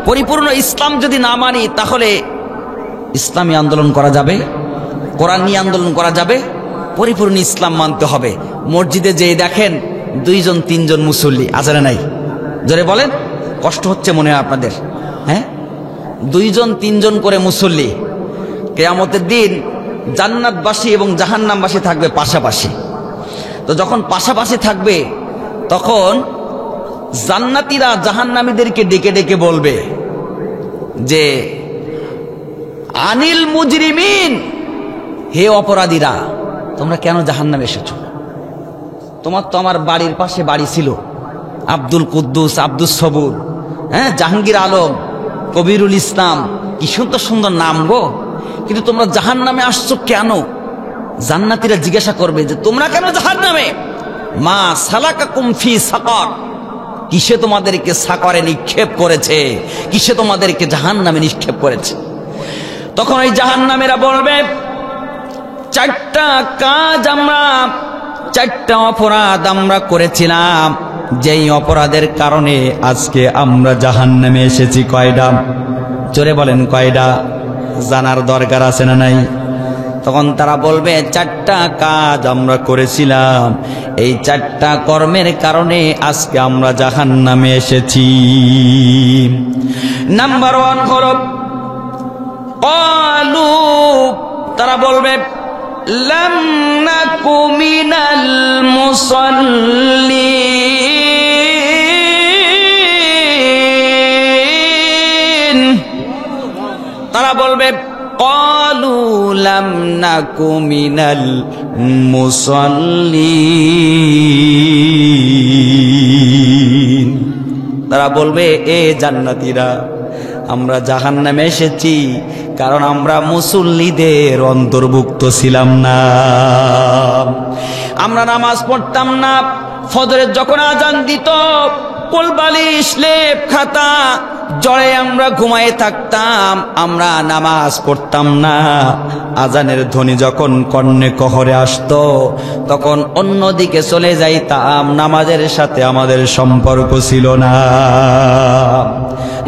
পরিপূর্ণ ইসলাম যদি না মানি, তাহলে ইসলামী আন্দোলন করা যাবে? কোরআন নিয়ে আন্দোলন করা যাবে? পরিপূর্ণ ইসলাম মানতে হবে। মসজিদে যেয়ে দেখেন 2-3 জন মুসল্লি, আছে না নাই? জোরে বলেন। কষ্ট হচ্ছে মনে হয় আপনাদের? হ্যাঁ, 2-3 জন করে মুসল্লি। কিয়ামতের দিন জান্নাতবাসী এবং জাহান্নামবাসী থাকবে পাশাপাশি। তো যখন পাশাপাশি থাকবে, তখন জান্নাতীরা জাহান্নামীদেরকে ডেকে ডেকে বলবে যে আনিল মুজরিমিন, হে অপরাধীরা, তোমরা কেন জাহান্নামে এসেছো? তোমার তো আমার বাড়ির পাশে বাড়ি ছিল, আব্দুল কুদ্দুস, আব্দুস সবুর, হ্যাঁ, জাহাঙ্গীর আলম, কবিরুল ইসলাম, কি সুন্দর সুন্দর নাম গো, কিন্তু তোমরা জাহান্নামে আসছো কেন? জান্নাতীরা জিজ্ঞাসা করবে যে তোমরা কেন জাহান্নামে? মা সালাকাকুম ফি সাকার, কিসে তোমাদেরকে সাকারে নিক্ষেপ করেছে, কিসে তোমাদেরকে জাহান্নামে নিক্ষেপ করেছে? তখন ওই জাহান্নামীরা বলবে 4টা কাজ আমরা, 4টা অপরাধ আমরা করেছিলাম, যেই অপরাধের কারণে আজকে আমরা জাহান্নামে এসেছি। কয়টা? জোরে বলেন, কয়টা? জানার দরকার আছে না নাই? তখন তারা বলবে 4টা কাজ আমরা করেছিলাম, এই 4টা কর্মের কারণে আজকে আমরা জাহান্নামে এসেছি। নাম্বার 1 হলো ক্বালু তারা বলবে লাম নাকু মিনাল মুসাল্লিন তারা বলবে ক্বালু লাম নাকু মিনাল মুসাল্লিন তারা বলবে এ জান্নাতীরা আমরা জাহান্নামে এসেছি কারণ আমরা মুসল্লিদের অন্তর্ভুক্ত ছিলাম না, আমরা নামাজ পড়তাম না। ফজরের যখন আজান দিত কোলবালিশ লেপ খাতা জড়ে আমরা ঘুমায়ে থাকতাম, আমরা নামাজ পড়তাম না। আজানের ধ্বনি যখন কর্ণে কহরে আসতো তখন অন্যদিকে চলে যাইতাম, নামাজের সাথে আমাদের সম্পর্ক ছিল না,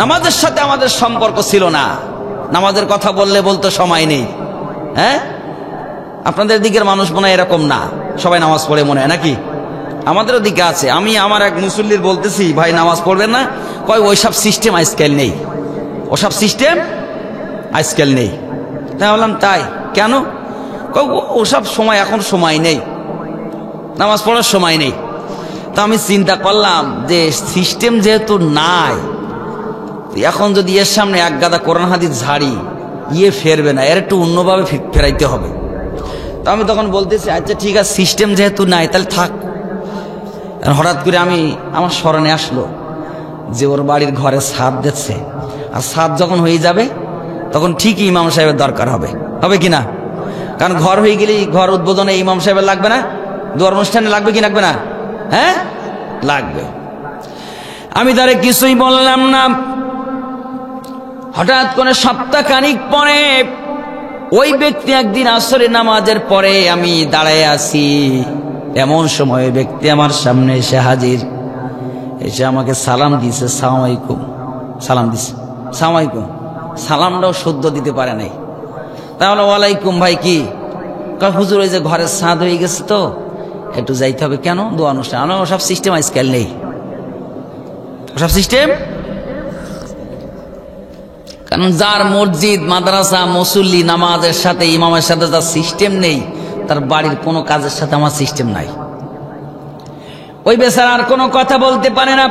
নামাজের সাথে আমাদের সম্পর্ক ছিল না। নামাজের কথা বললে বলতে সময় নেই। হ্যাঁ, আপনাদের দিকের মানুষ মনে হয় এরকম না, সবাই নামাজ পড়ে মনে হয় নাকি? আমাদেরও দিকে আছে। আমি আমার এক মুসল্লির বলতেছি ভাই নামাজ পড়বেন না, কয় ওইসব সিস্টেম আজকাল নেই, ওসব সিস্টেম আজকাল নেই। তাই বললাম তাই কেন? কয় ওসব সময় এখন সময় নেই, নামাজ পড়ার সময় নেই। তা আমি চিন্তা করলাম যে সিস্টেম যেহেতু নাই, এখন যদি এর সামনে এক গাদা কোরআন হাদিস ঝাড়ি ফেরবে না, এর একটু অন্যভাবে ফেরাইতে হবে। তো আমি তখন বলতেছি আচ্ছা ঠিক আছে, সিস্টেম যেহেতু নাই তাহলে থাক। হঠাৎ করে আমার স্মরণে আসলো যে ওর বাড়ির ঘরে ছাদ দিচ্ছে, আর ছাদ যখন হয়ে যাবে তখন ঠিকই ইমাম সাহেবের দরকার হবে, হবে কিনা? কারণ ঘর হয়ে গেলেই ঘর উদ্বোধনে ইমাম সাহেবের লাগবে না, দোয়ার অনুষ্ঠানে লাগবে কি লাগবে না? হ্যাঁ লাগবে। আমি তারে কিছুই বললাম না। হঠাৎ করে সপ্তাহখানিক পরে ওই ব্যক্তি একদিন আসরে নামাজের পরে আমি দাঁড়ায় আছি, এমন সময় ওই ব্যক্তি আমার সামনে এসে হাজির, এসে আমাকে সালাম দিছে, সালাম আলাইকুম, সালাম দিছে, সালাম আলাইকুম। সালামটাও শুদ্ধ দিতে পারে নাই। তাহলে ওয়ালাইকুম ভাই কি? হুজুর ওই যে ঘরের ছাদ হয়ে গেছে তো একটু যাইতে হবে। কেন? দোয়া অনুষ্ঠান। ওসব সিস্টেম আজকাল নেই, ওসব সিস্টেম। কারণ যার মসজিদ মাদ্রাসা মুসল্লি নামাজের সাথে ইমামের সাথে যার সিস্টেম নেই, তার বাড়ির কোনো কাজের সাথে আমার সিস্টেম নাই। ওই বেচারা আর কোনো কথা বলতে পারে না।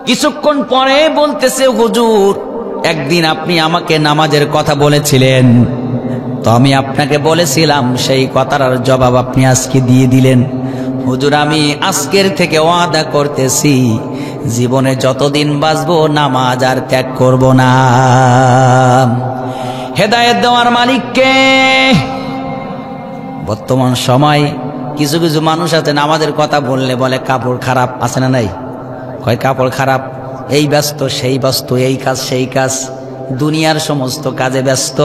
কিছুক্ষণ পরে বলতেছে হুজুর একদিন আপনি আমাকে নামাজের কথা বলেছিলেন, তো আমি আপনাকে বলেছিলাম সেই কথার জবাব আপনি আজকে দিয়ে দিলেন। হুজুর আমি আজকের থেকে ওয়াদা করতেছি জীবনে যতদিন বাঁচবো নামাজ আর ত্যাগ করব না। হেদায়েত দেওয়ার মালিককে। বর্তমান সময় কিছু কিছু মানুষ আছে নামাজের কথা বললে বলে কাপড় খারাপ, আছে না নাই? কয় কাপড় খারাপ, এই ব্যস্ত সেই ব্যস্ত, এই কাজ সেই কাজ, দুনিয়ার সমস্ত কাজে ব্যস্ত।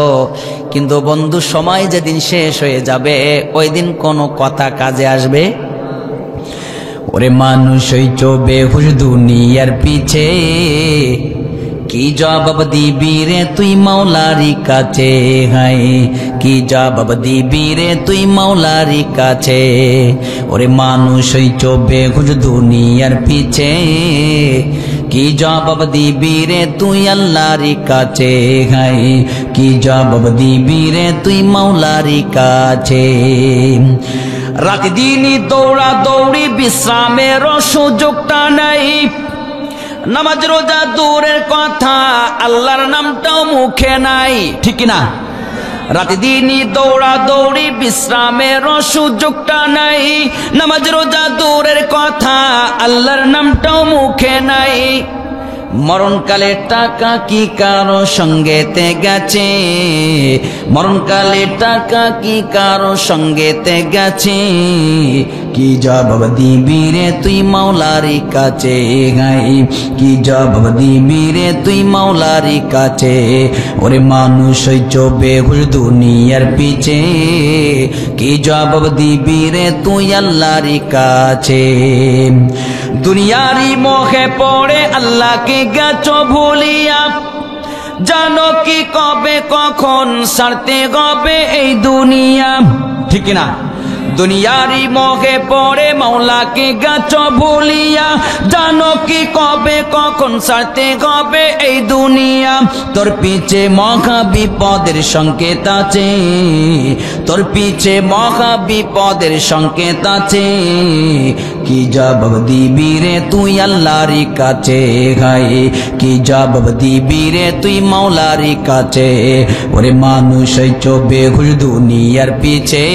কিন্তু বন্ধু সময় যেদিন শেষ হয়ে যাবে ওই দিন কোনো কথা কাজে আসবে? ওরে মানুষ ওই চোবে হুশ দুনিয়ার পিছে, কি জবাব দিবি রে তুই মাওলারি কাছে? হায় কি জবাব দিবি রে তুই মাওলারি কাছে? ওরে মানুষ ওই চোবে হুশ দুনিয়ার পিছে, কি জবাব দিবি রে তুই আল্লাহরি কাছে? হায় কি জবাব দিবি রে তুই মাওলারি কাছে? রাত দিনই দৌড়া দৌড়ি, বিশ্রামের সুযোগটা নাই। নামাজ রোজা দূরের কথা, আল্লাহর নামটাও মুখে নাই, ঠিক না? রাত দিনই দৌড়া দৌড়ি, বিশ্রামের সুযোগটা নাই। নামাজ রোজা দূরের কথা, আল্লাহর নামটাও মুখে নাই। মরণকালে টাকা কি কারো সঙ্গেতে গেছে? মরণকালে টাকা কি কারো সঙ্গেতে গেছে? কি জবাব দিবি রে তুই মাওলারি কাছে? গাই কি জবাব দিবি রে তুই মাওলারি কাছে? ওরে মানুষ ওই চোবে হুশ দুনিয়ার পিছে, কি জবাব দিবি রে তুই আল্লাহরি কাছে? দুনিয়ারি মোহে পড়ে আল্লাহকে গেছো ভুলিয়া, জানো কি কবে কখন ছাড়তে হবে এই দুনিয়া, ঠিক না? দুনিয়ারি মোহে পড়ে মাওলাকে গাছ ভুলিয়া, জানো কি কবে কখন ছাড়তে হবে এই দুনিয়া। তোর পিছে মহা বিপদের সংকেত আছে, তোর পিছে মহা বিপদের সংকেত আছে। কি জবাব দিবি রে তুই আল্লাহর কাছে, গায়ে কি জবাব দিবি রে তুই মাওলার কাছে। ওরে মানুষ চোবে ঘুষ দুনিয়ার পিছে,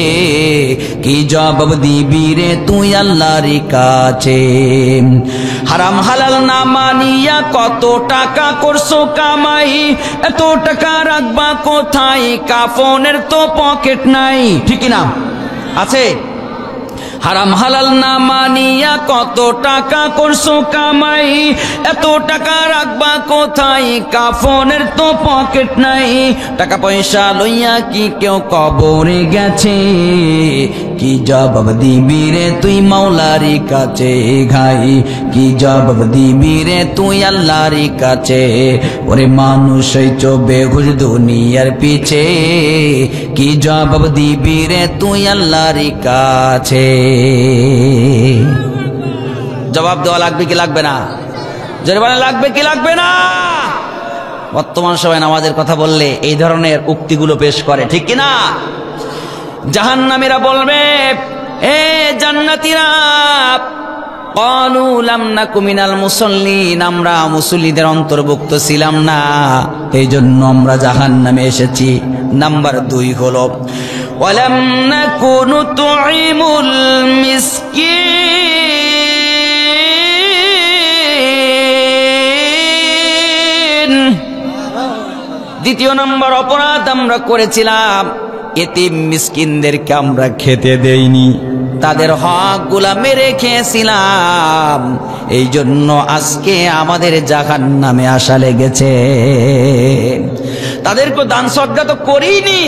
কি জবাব দিবি রে তুই আল্লাহর কাছে। হারাম হালাল না মানিয়া কত টাকা করছো কামাই, এত টাকা রাখবা কোথায়, কাফনের তো পকেট নাই, ঠিক না আছে? হারাম হালাল না মানিয়া কত টাকা করছো কামাই, এত টাকা রাখবা কোথায়, কাফনের তো পকেট নাই। টাকা পয়সা লইয়া কি কেউ কবরে গেছে, কি জবাব দিবি রে তুই মাওলার কাছে, ঘাই কি জবাব দিবি রে তুই আল্লাহর কাছে। ওরে মানুষ চোবে ঘুষ দুনিয়ার পিছে, কি জবাব দিবি রে তুই আল্লাহর কাছে। জবাব দেওয়া লাগবে কি লাগবে না? জরিমানা লাগবে কি লাগবে না? বর্তমান সময় নামাজের কথা বললে এই ধরনের উক্তিগুলো পেশ করে, ঠিক কিনা? জাহান্নামীরা বলবে, এ জান্নাতীরা, ক্বালু লাম নাকু মিনাল মুসাল্লিন, আমরা মুসল্লিদের অন্তর্ভুক্ত ছিলাম না, এই জন্য আমরা জাহান্নামে এসেছি। নাম্বার 2 হলো ওয়ালাম নাকু নুতঈমুল মিসকিন। দ্বিতীয় নম্বর অপরাধ আমরা করেছিলাম, এতিম মিসকিনদেরকে আমরা খেতে দেইনি, তাদের হকগুলা মেরে খেয়েছিলাম, এই জন্য আজকে আমাদের জাহান্নামে আসা লেগেছে। তাদেরকে দান সদকা তো করিনি,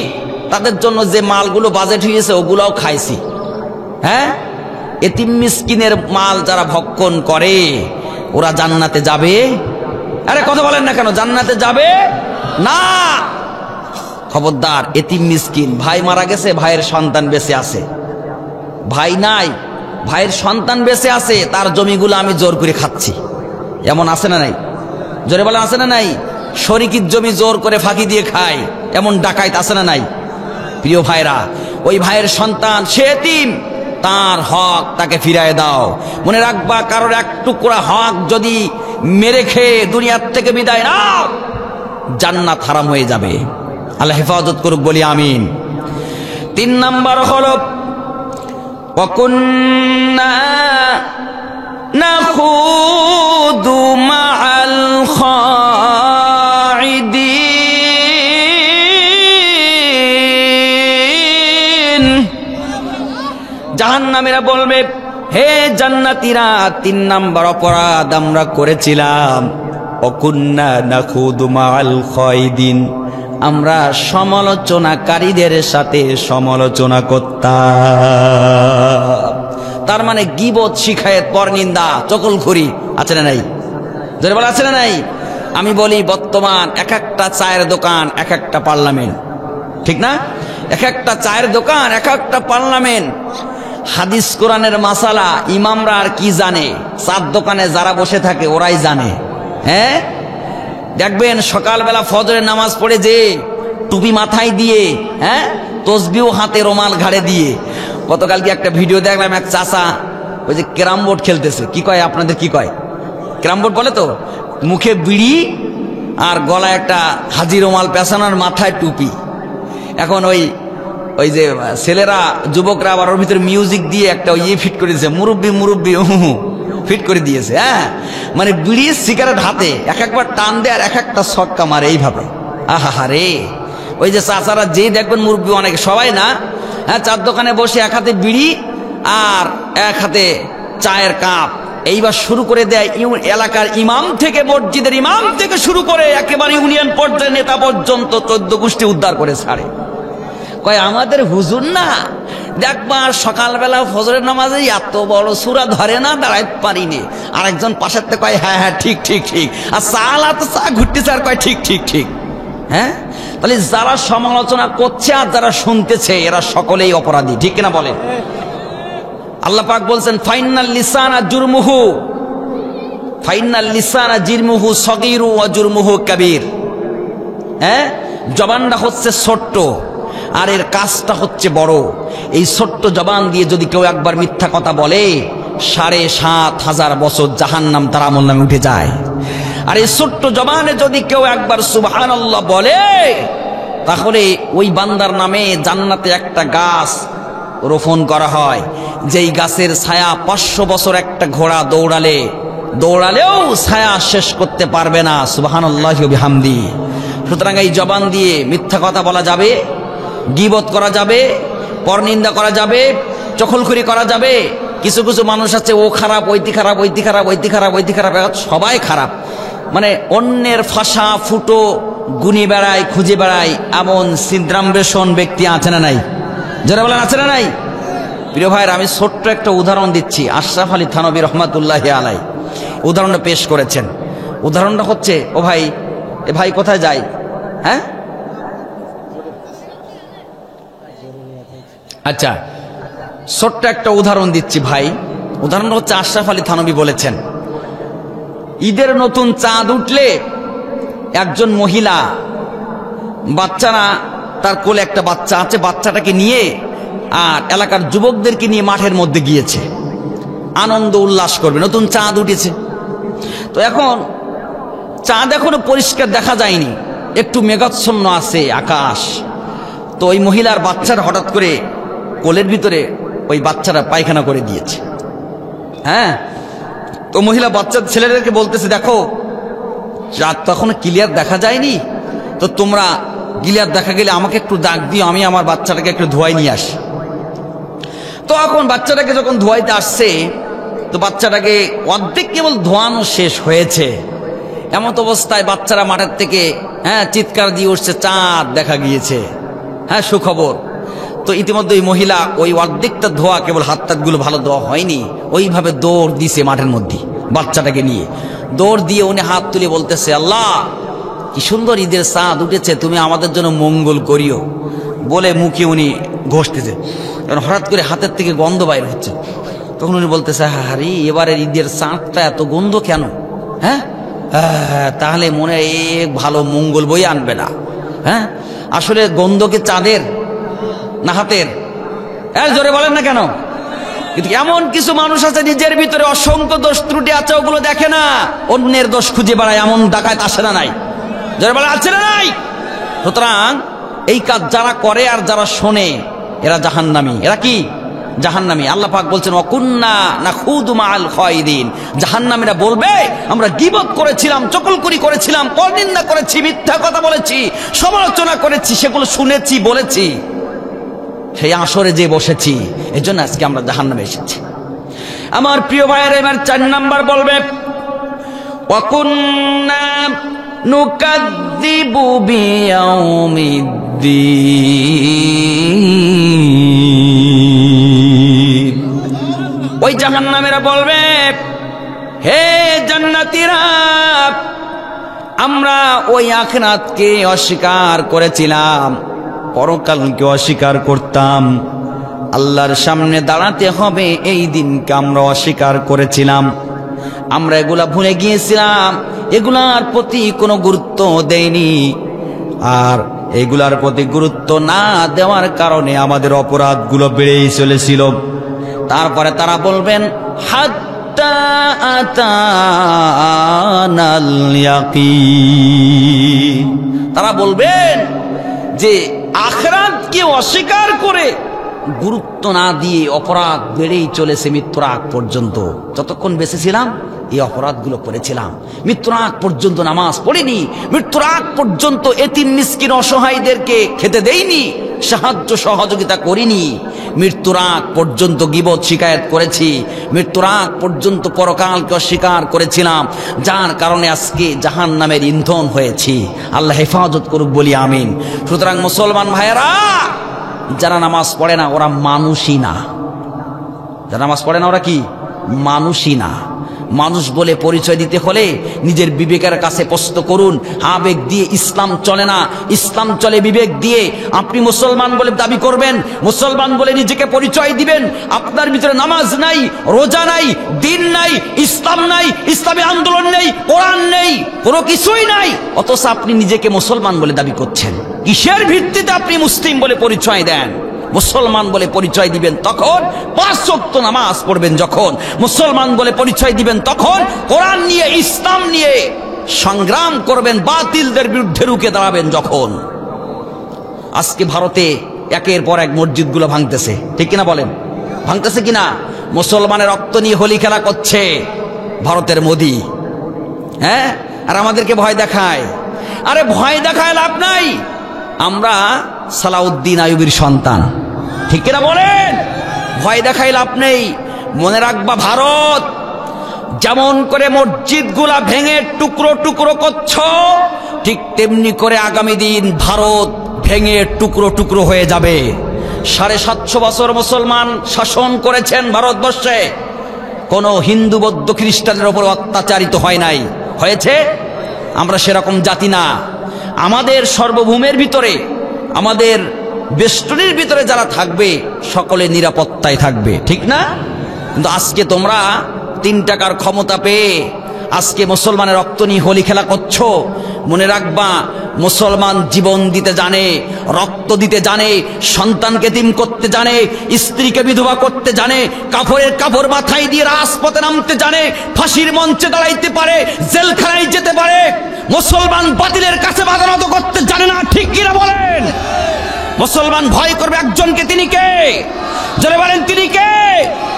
তাদের জন্য যে মালগুলো বাজেট হয়েছে ওগুলাও খাইছি। হ্যাঁ, এতিম মিসকিনের মাল যারা ভক্ষণ করে ওরা জান্নাতে যাবে? আরে কথা বলেন না কেন? জান্নাতে যাবে না। খবরদার, এতিম মিসকিন, ভাই মারা গেছে, ভাইয়ের সন্তান বেঁচে আছে, ভাই নাই, ভাইয়ের সন্তান বেঁচে আছে, তার জমিগুলো আমি জোর করে খাচ্ছি, এমন আছে না নাই? জোরে বলে আছে না নাই? শরিকির জমি জোর করে ফাঁকি দিয়ে খায়, এমন ডাকাইত আছে না নাই? প্রিয় ভাইরা, ওই ভাইয়ের সন্তান সে এতিম, তার হক তাকে ফিরায় দাও। মনে রাখবা, কারোর এক টুকরা হক যদি মেরে খেয়ে দুনিয়ার থেকে বিদায় নাও, জান্নাত হারাম হয়ে যাবে। আল্লাহ হেফাজত করুক, বলি আমিন। 3 নাম্বার হলো ওয়াকুন্না নাখুদু মাআল খাইদিন। জাহান্নামীরা বলবে, হে জান্নাতীরা, 3 নাম্বার অপরাধ আমরা করেছিলাম, ওয়াকুন্না নাখুদু মাআল খাইদিন, আমরা সমালোচনাকারীদের সাথে সমালোচনা করতাম। তার মানে গীবত, শিখায়েত, পরনিন্দা, চকলখুরি আছে না নাই? যারা বলে আছে না নাই? আমি বলি, বর্তমান এক একটা চায়ের দোকান এক একটা পার্লামেন্ট, ঠিক না? এক একটা চায়ের দোকান এক একটা পার্লামেন্ট। হাদিস কোরআনের মাসালা ইমামরা আর কি জানে? চার দোকানে যারা বসে থাকে ওরাই জানে। হ্যাঁ, দেখবেন সকালবেলা ফজরের নামাজ পড়ে যে টুপি মাথায় দিয়ে, হ্যাঁ, তসবিহ হাতে, রোমাল ঘাড়ে দিয়ে। গতকালকে একটা ভিডিও দেখলাম, এক চাচা ওই যে ক্যারাম বোর্ড খেলতেছে। কি কয় আপনাদের? কি কয়? ক্যারাম বোর্ড বলে তো। মুখে বিড়ি আর গলায় একটা হাজি রোমাল পেছানোর, মাথায় টুপি। এখন ওই যে ছেলেরা, যুবকরা আবার ওর ভিতরে মিউজিক দিয়ে একটা ফিট করে দিয়েছে, মুরব্বি মুরব্বি ফিট করে দিয়েছে। হ্যাঁ, মানে বিড়ি সিগারেট হাতে এক একবার টান দেয় আর এক একটা ছক্কা মারে এইভাবে। আহা রে, ওই যে চাচারা যেই দেখবেন, মুরব্বি অনেক, সবাই না, হ্যাঁ, চার দোকানে বসে এক হাতে বিড়ি আর এক হাতে চায়ের কাপ, এইবার শুরু করে দেয়। এলাকার ইমাম থেকে, মসজিদের ইমাম থেকে শুরু করে একেবারে ইউনিয়ন পর্যায়ের নেতা পর্যন্ত 14 গোষ্ঠী উদ্ধার করে ছাড়ে। কয় আমাদের হুজুর না, দেখবা সকালবেলা ফজরের নামাজে এত বড় সূরা ধরে না, দাঁড়াইতে পারিনি। আরেকজন পাশের থেকে কয় হ্যাঁ হ্যাঁ ঠিক ঠিক ঠিক, আর চালা তো চা ঘুরতেছে, আর কয় ঠিক ঠিক ঠিক। হ্যাঁ, তাহলে যারা সমালোচনা করছে আর যারা শুনতেছে এরা সকলেই অপরাধী, ঠিক কিনা বলেন? আল্লাহ পাক বলছেন ফাইনাল লিসানা জুরমুহু, ফাইনাল লিসানা জিরমুহু সগীরু ওয়া জুরমুহু কাবীর। হ্যাঁ, জবানটা হচ্ছে ছোট্ট আর এর কাজটা হচ্ছে বড়। এই ছোট্ট জবান দিয়ে যদি কেউ একবার মিথ্যা কথা বলে ৭,৫০০০ বছর জাহান্নাম তার আমলনামে উঠে যায়। আর এই ছোট্ট জবানে যদি কেউ একবার সুবহানাল্লাহ বলে তাহলে ওই বান্দার নামে জান্নাতে একটা গাছ রোপণ করা হয়, যেই গাছের ছায়া ৫০০ বছর একটা ঘোড়া দৌড়ালেও ছায়া শেষ করতে পারবে না। সুবহানাল্লাহি ওয়া বিহামদি। সুতরাং এই জবান দিয়ে মিথ্যা কথা বলা যাবে, গীবত করা যাবে, পরনিন্দা করা যাবে, চখলখুরি করা যাবে। কিছু কিছু মানুষ আছে ও খারাপ, ওইটি খারাপ, ওইটি খারাপ, ওইটি খারাপ, ওইটি খারাপ, সবাই খারাপ, মানে অন্যের ফাঁসা ফুটো গুনি বেড়ায়, খুঁজে বেড়ায়, এমন সিদ্রাম্বেষণ ব্যক্তি আছে না নাই? যারা বলেন আছে না নাই? প্রিয় ভাইয়ের, আমি ছোট্ট একটা উদাহরণ দিচ্ছি। আশরাফ আলী থানভী রহমাতুল্লাহি আলাইহি উদাহরণটা পেশ করেছেন। উদাহরণটা হচ্ছে, ও ভাই, এ ভাই কোথায় যায়? হ্যাঁ, আচ্ছা, ছোট্ট একটা উদাহরণ দিচ্ছি ভাই। উদাহরণ হচ্ছে আশরাফ আলী থানভী বলেছেন, ঈদের নতুন চাঁদ উঠলে একজন মহিলা, বাচ্চারা, তার কোলে একটা বাচ্চা আছে, বাচ্চাটাকে নিয়ে আর এলাকার যুবকদেরকে নিয়ে মাঠের মধ্যে গিয়েছে আনন্দ উল্লাস করবে, নতুন চাঁদ উঠেছে। তো এখন চাঁদ এখনো পরিষ্কার দেখা যায়নি, একটু মেঘাচ্ছন্ন আছে আকাশ। তো ওই মহিলার বাচ্চার হঠাৎ করে কোলের ভিতরে ওই বাচ্চারা পায়খানা করে দিয়েছে। হ্যাঁ, তো মহিলা বাচ্চার ছেলেদেরকে বলতেছে, দেখো চাঁদ তো এখনো ক্লিয়ার দেখা যায়নি, তো তোমরা ক্লিয়ার দেখা গেলে আমাকে একটু ডাক দিও, আমি আমার বাচ্চাটাকে একটু ধোয়াই নিয়ে আসি। তো এখন বাচ্চাটাকে যখন ধোয়াইতে আসছে, তো বাচ্চাটাকে অর্ধেক কেবল ধোয়ানো শেষ হয়েছে, এমন অবস্থায় বাচ্চারা মাঠের থেকে চিৎকার দিয়ে উঠছে, চাঁদ দেখা গিয়েছে। হ্যাঁ, সুখবর। তো ইতিমধ্যে ওই মহিলা ওই অর্ধেকটা ধোয়া, কেবল হাত টাতগুলো ভালো ধোয়া হয়নি, ওইভাবে দৌড় দিছে মাঠের মধ্যে বাচ্চাটাকে নিয়ে। দৌড় দিয়ে উনি হাত তুলে বলতেছে, আল্লাহ কি সুন্দর ঈদের চাঁদ উঠেছে, তুমি আমাদের জন্য মঙ্গল করিও বলে মুখে উনি ঘষতেছে। হঠাৎ করে হাতের থেকে গন্ধ বাইর হচ্ছে। তখন উনি বলতেছে, আরে এবারের ঈদের চাঁদটা এত গন্ধ কেন? হ্যাঁ, তাহলে মনে ভালো মঙ্গল বই আনবে না। হ্যাঁ, আসলে গন্ধকে চাঁদের না হাতের? জোরে বলেন না কেন? কিন্তু এমন কিছু মানুষ আছে নিজের ভিতরে অসংখ্য দোষ ত্রুটি আছে, ওগুলো দেখে না, অন্যের দোষ খুঁজে বেড়ায়। এমন ডাকাত আসে না নাই? জোরে বলে আছে না নাই? সুতরাং এই কাজ যারা করে আর যারা শোনে এরা জাহান্নামী। এরা কি? জাহান্নামী। আল্লাহ পাক বলছেন, ওয়াকুন্না নাখুদু মাআল খায়দিন। জাহান্নামীরা বলবে, আমরা গীবত করেছিলাম, চকলকুরি করেছিলাম, পরনিন্দা করেছি, মিথ্যা কথা বলেছি, সমালোচনা করেছি, সেগুলো শুনেছি, বলেছি, সেই আসরে যে বসেছি, এজন্য আজকে আমরা জাহান্নামে এসেছি। আমার প্রিয় ভাইয়েরা, এবার ৪ নাম্বার বলবে, ওয়াকুন্না নুকাযযিবু বিয়াউমিদ্দিন। ওই জাহান্নামীরা বলবে, হে জান্নাতীরা, আমরা ওই আখিরাতকে অস্বীকার করেছিলাম, পরকালকে অস্বীকার করতাম, আল্লাহর সামনে দাঁড়াতে হবে এই দিনকে আমরা অস্বীকার করেছিলাম, আমরা এগুলা ভুলে গিয়েছিলাম, এগুলার প্রতি কোনো গুরুত্ব দেইনি। আর এগুলার প্রতি গুরুত্ব না দেওয়ার কারণে আমাদের অপরাধগুলো বেড়েই চলেছিল। তারপরে তারা বলবেন, হাত্তা আতানাল ইয়াকিন। তারা বলবেন যে আখিরাতকে অস্বীকার করে গুরুত্ব না দিয়ে অপরাধ বেড়েই চলেছে মৃত্যুর আগ পর্যন্ত। যতক্ষণ বেঁচে ছিলাম এই অপরাধগুলো করেছিলাম, মৃত্যুর আগ পর্যন্ত নামাজ পড়িনি, মৃত্যুর আগ পর্যন্ত এতিম মিসকিন অসহায়দেরকে খেতে দেইনি, সাহায্য সহযোগিতা করিনি, মৃত্যুর আগ পর্যন্ত গীবত শিকায়ত করেছি, মৃত্যুর আগ পর্যন্ত পরকালকে অস্বীকার করেছিলাম, যার কারণে আজকে জাহান্নামের ইন্ধন হয়েছি। আল্লাহ হেফাজত করুক, বলি আমিন। সুতরাং মুসলমান ভাইয়েরা, যারা নামাজ পড়ে না ওরা মানুষই না। যারা নামাজ পড়ে না ওরা কি? মানুষই না। মানুষ বলে পরিচয় দিতে হলে নিজের বিবেকের কাছে প্রশ্ন করুন। আবেগ দিয়ে ইসলাম চলে না, ইসলাম চলে বিবেক দিয়ে। আপনি মুসলমান বলে দাবি করবেন, মুসলমান বলে নিজেকে পরিচয় দিবেন, আপনার ভিতরে নামাজ নাই, রোজা নাই, দিন নাই, ইসলাম নাই, ইসলামী আন্দোলন নেই, কোরআন নেই, কোনো কিছুই নাই, অথচ আপনি নিজেকে মুসলমান বলে দাবি করছেন। কিসের ভিত্তিতে আপনি মুসলিম বলে পরিচয় দেন? মুসলমান বলে পরিচয় দিবেন তখন, 5 ওয়াক্ত নামাজ পড়বেন যখন, মুসলমান বলে পরিচয় দিবেন তখন, কোরআন নিয়ে ইসলাম নিয়ে সংগ্রাম করবেন, বাতিলদের বিরুদ্ধে রুখে দাঁড়াবেন যখন। আজকে ভারতে একের পর এক মসজিদগুলো ভাঙতেছে, ঠিক কিনা বলেন? ভাঙতেছে কিনা? মুসলমানের রক্ত নিয়ে হোলি খেলা করছে ভারতের মোদি, হ্যাঁ? আর আমাদেরকে ভয় দেখায়। আরে ভয় দেখায় লাভ নাই, আমরা সালাউদ্দিন আইয়ুবীর সন্তান, ঠিক কিনা বলেন? ভয় দেখায় লাভ নেই। মনে রাখবা, ভারত যেমন করে মসজিদগুলা ভেঙে টুকরো টুকরো করছ, ঠিক তেমনি করে আগামী দিন ভারত ভেঙে টুকরো টুকরো হয়ে যাবে। 750 বছর মুসলমান শাসন করেছেন ভারতবর্ষে, কোন হিন্দু বৌদ্ধ খ্রিস্টানের উপর অত্যাচারিত হয় নাই। হয়েছে? আমরা সেরকম জাতি না। আমাদের সর্বভূমের ভিতরে, আমাদের বেষ্টনীর ভিতরে যারা থাকবে সকলে নিরাপত্তায় থাকবে, ঠিক না? কিন্তু আজকে তোমরা 3 টাকার ক্ষমতা পেয়ে আজকে মুসলমানের রক্ত নিয়ে হোলি খেলা করছো। মনে রাখবা, মুসলমান জীবন দিতে জানে, রক্ত দিতে জানে, সন্তানকে তিম করতে জানে, স্ত্রীকে বিধবা করতে জানে, কাপড়ের কাপড় মাথায় দিয়ে রাজপথে নামতে জানে, ফাঁসির মঞ্চে দাঁড়াইতে পারে, জেলখানায় যেতে পারে। মুসলমান বাতিলের কাছে বাধানত করতে জানে না, ঠিক কিনা বলেন? মুসলমান ভয় করবে একজনকে, তিনি কে? যারা বলেন তিনি কে?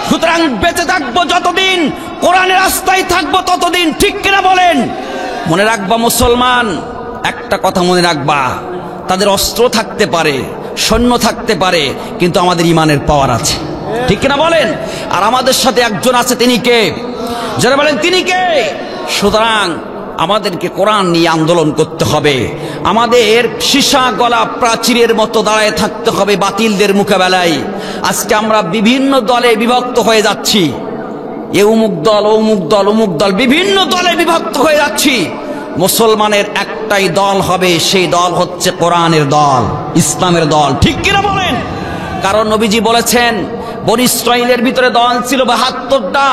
সুতরাং বেঁচে থাকবো যতদিন, কোরআনের রাস্তায় থাকবো ততদিন, ঠিক কিনা বলেন? মনে রাখবা মুসলমান, একটা কথা মনে রাখবা, তাদের অস্ত্র থাকতে পারে, সৈন্য থাকতে পারে, কিন্তু আমাদের ইমানের পাওয়ার আছে, ঠিক কিনা বলেন? আর আমাদের সাথে একজন আছে, তিনি কে? যারা বলেন তিনি কে? সুতরাং আমাদেরকে কোরআন নিয়ে আন্দোলন করতে হবে। আমাদের সীসা গলা প্রাচীরের মতো দাঁড়ায় থাকতে হবে বাতিলদের মোকাবেলায়। আজকে আমরা বিভিন্ন দলে বিভক্ত হয়ে যাচ্ছি, এ অমুক দল, অমুক দল, অমুক দল, বিভিন্ন দলে বিভক্ত হয়ে যাচ্ছি। মুসলমানের একটাই দল হবে, সেই দল হচ্ছে কোরআনের দল, ইসলামের দল, ঠিক কিনা বলেন? কারণ নবীজি বলেছেন, বনী ইসরাইলের ভিতরে দল ছিল 72টা,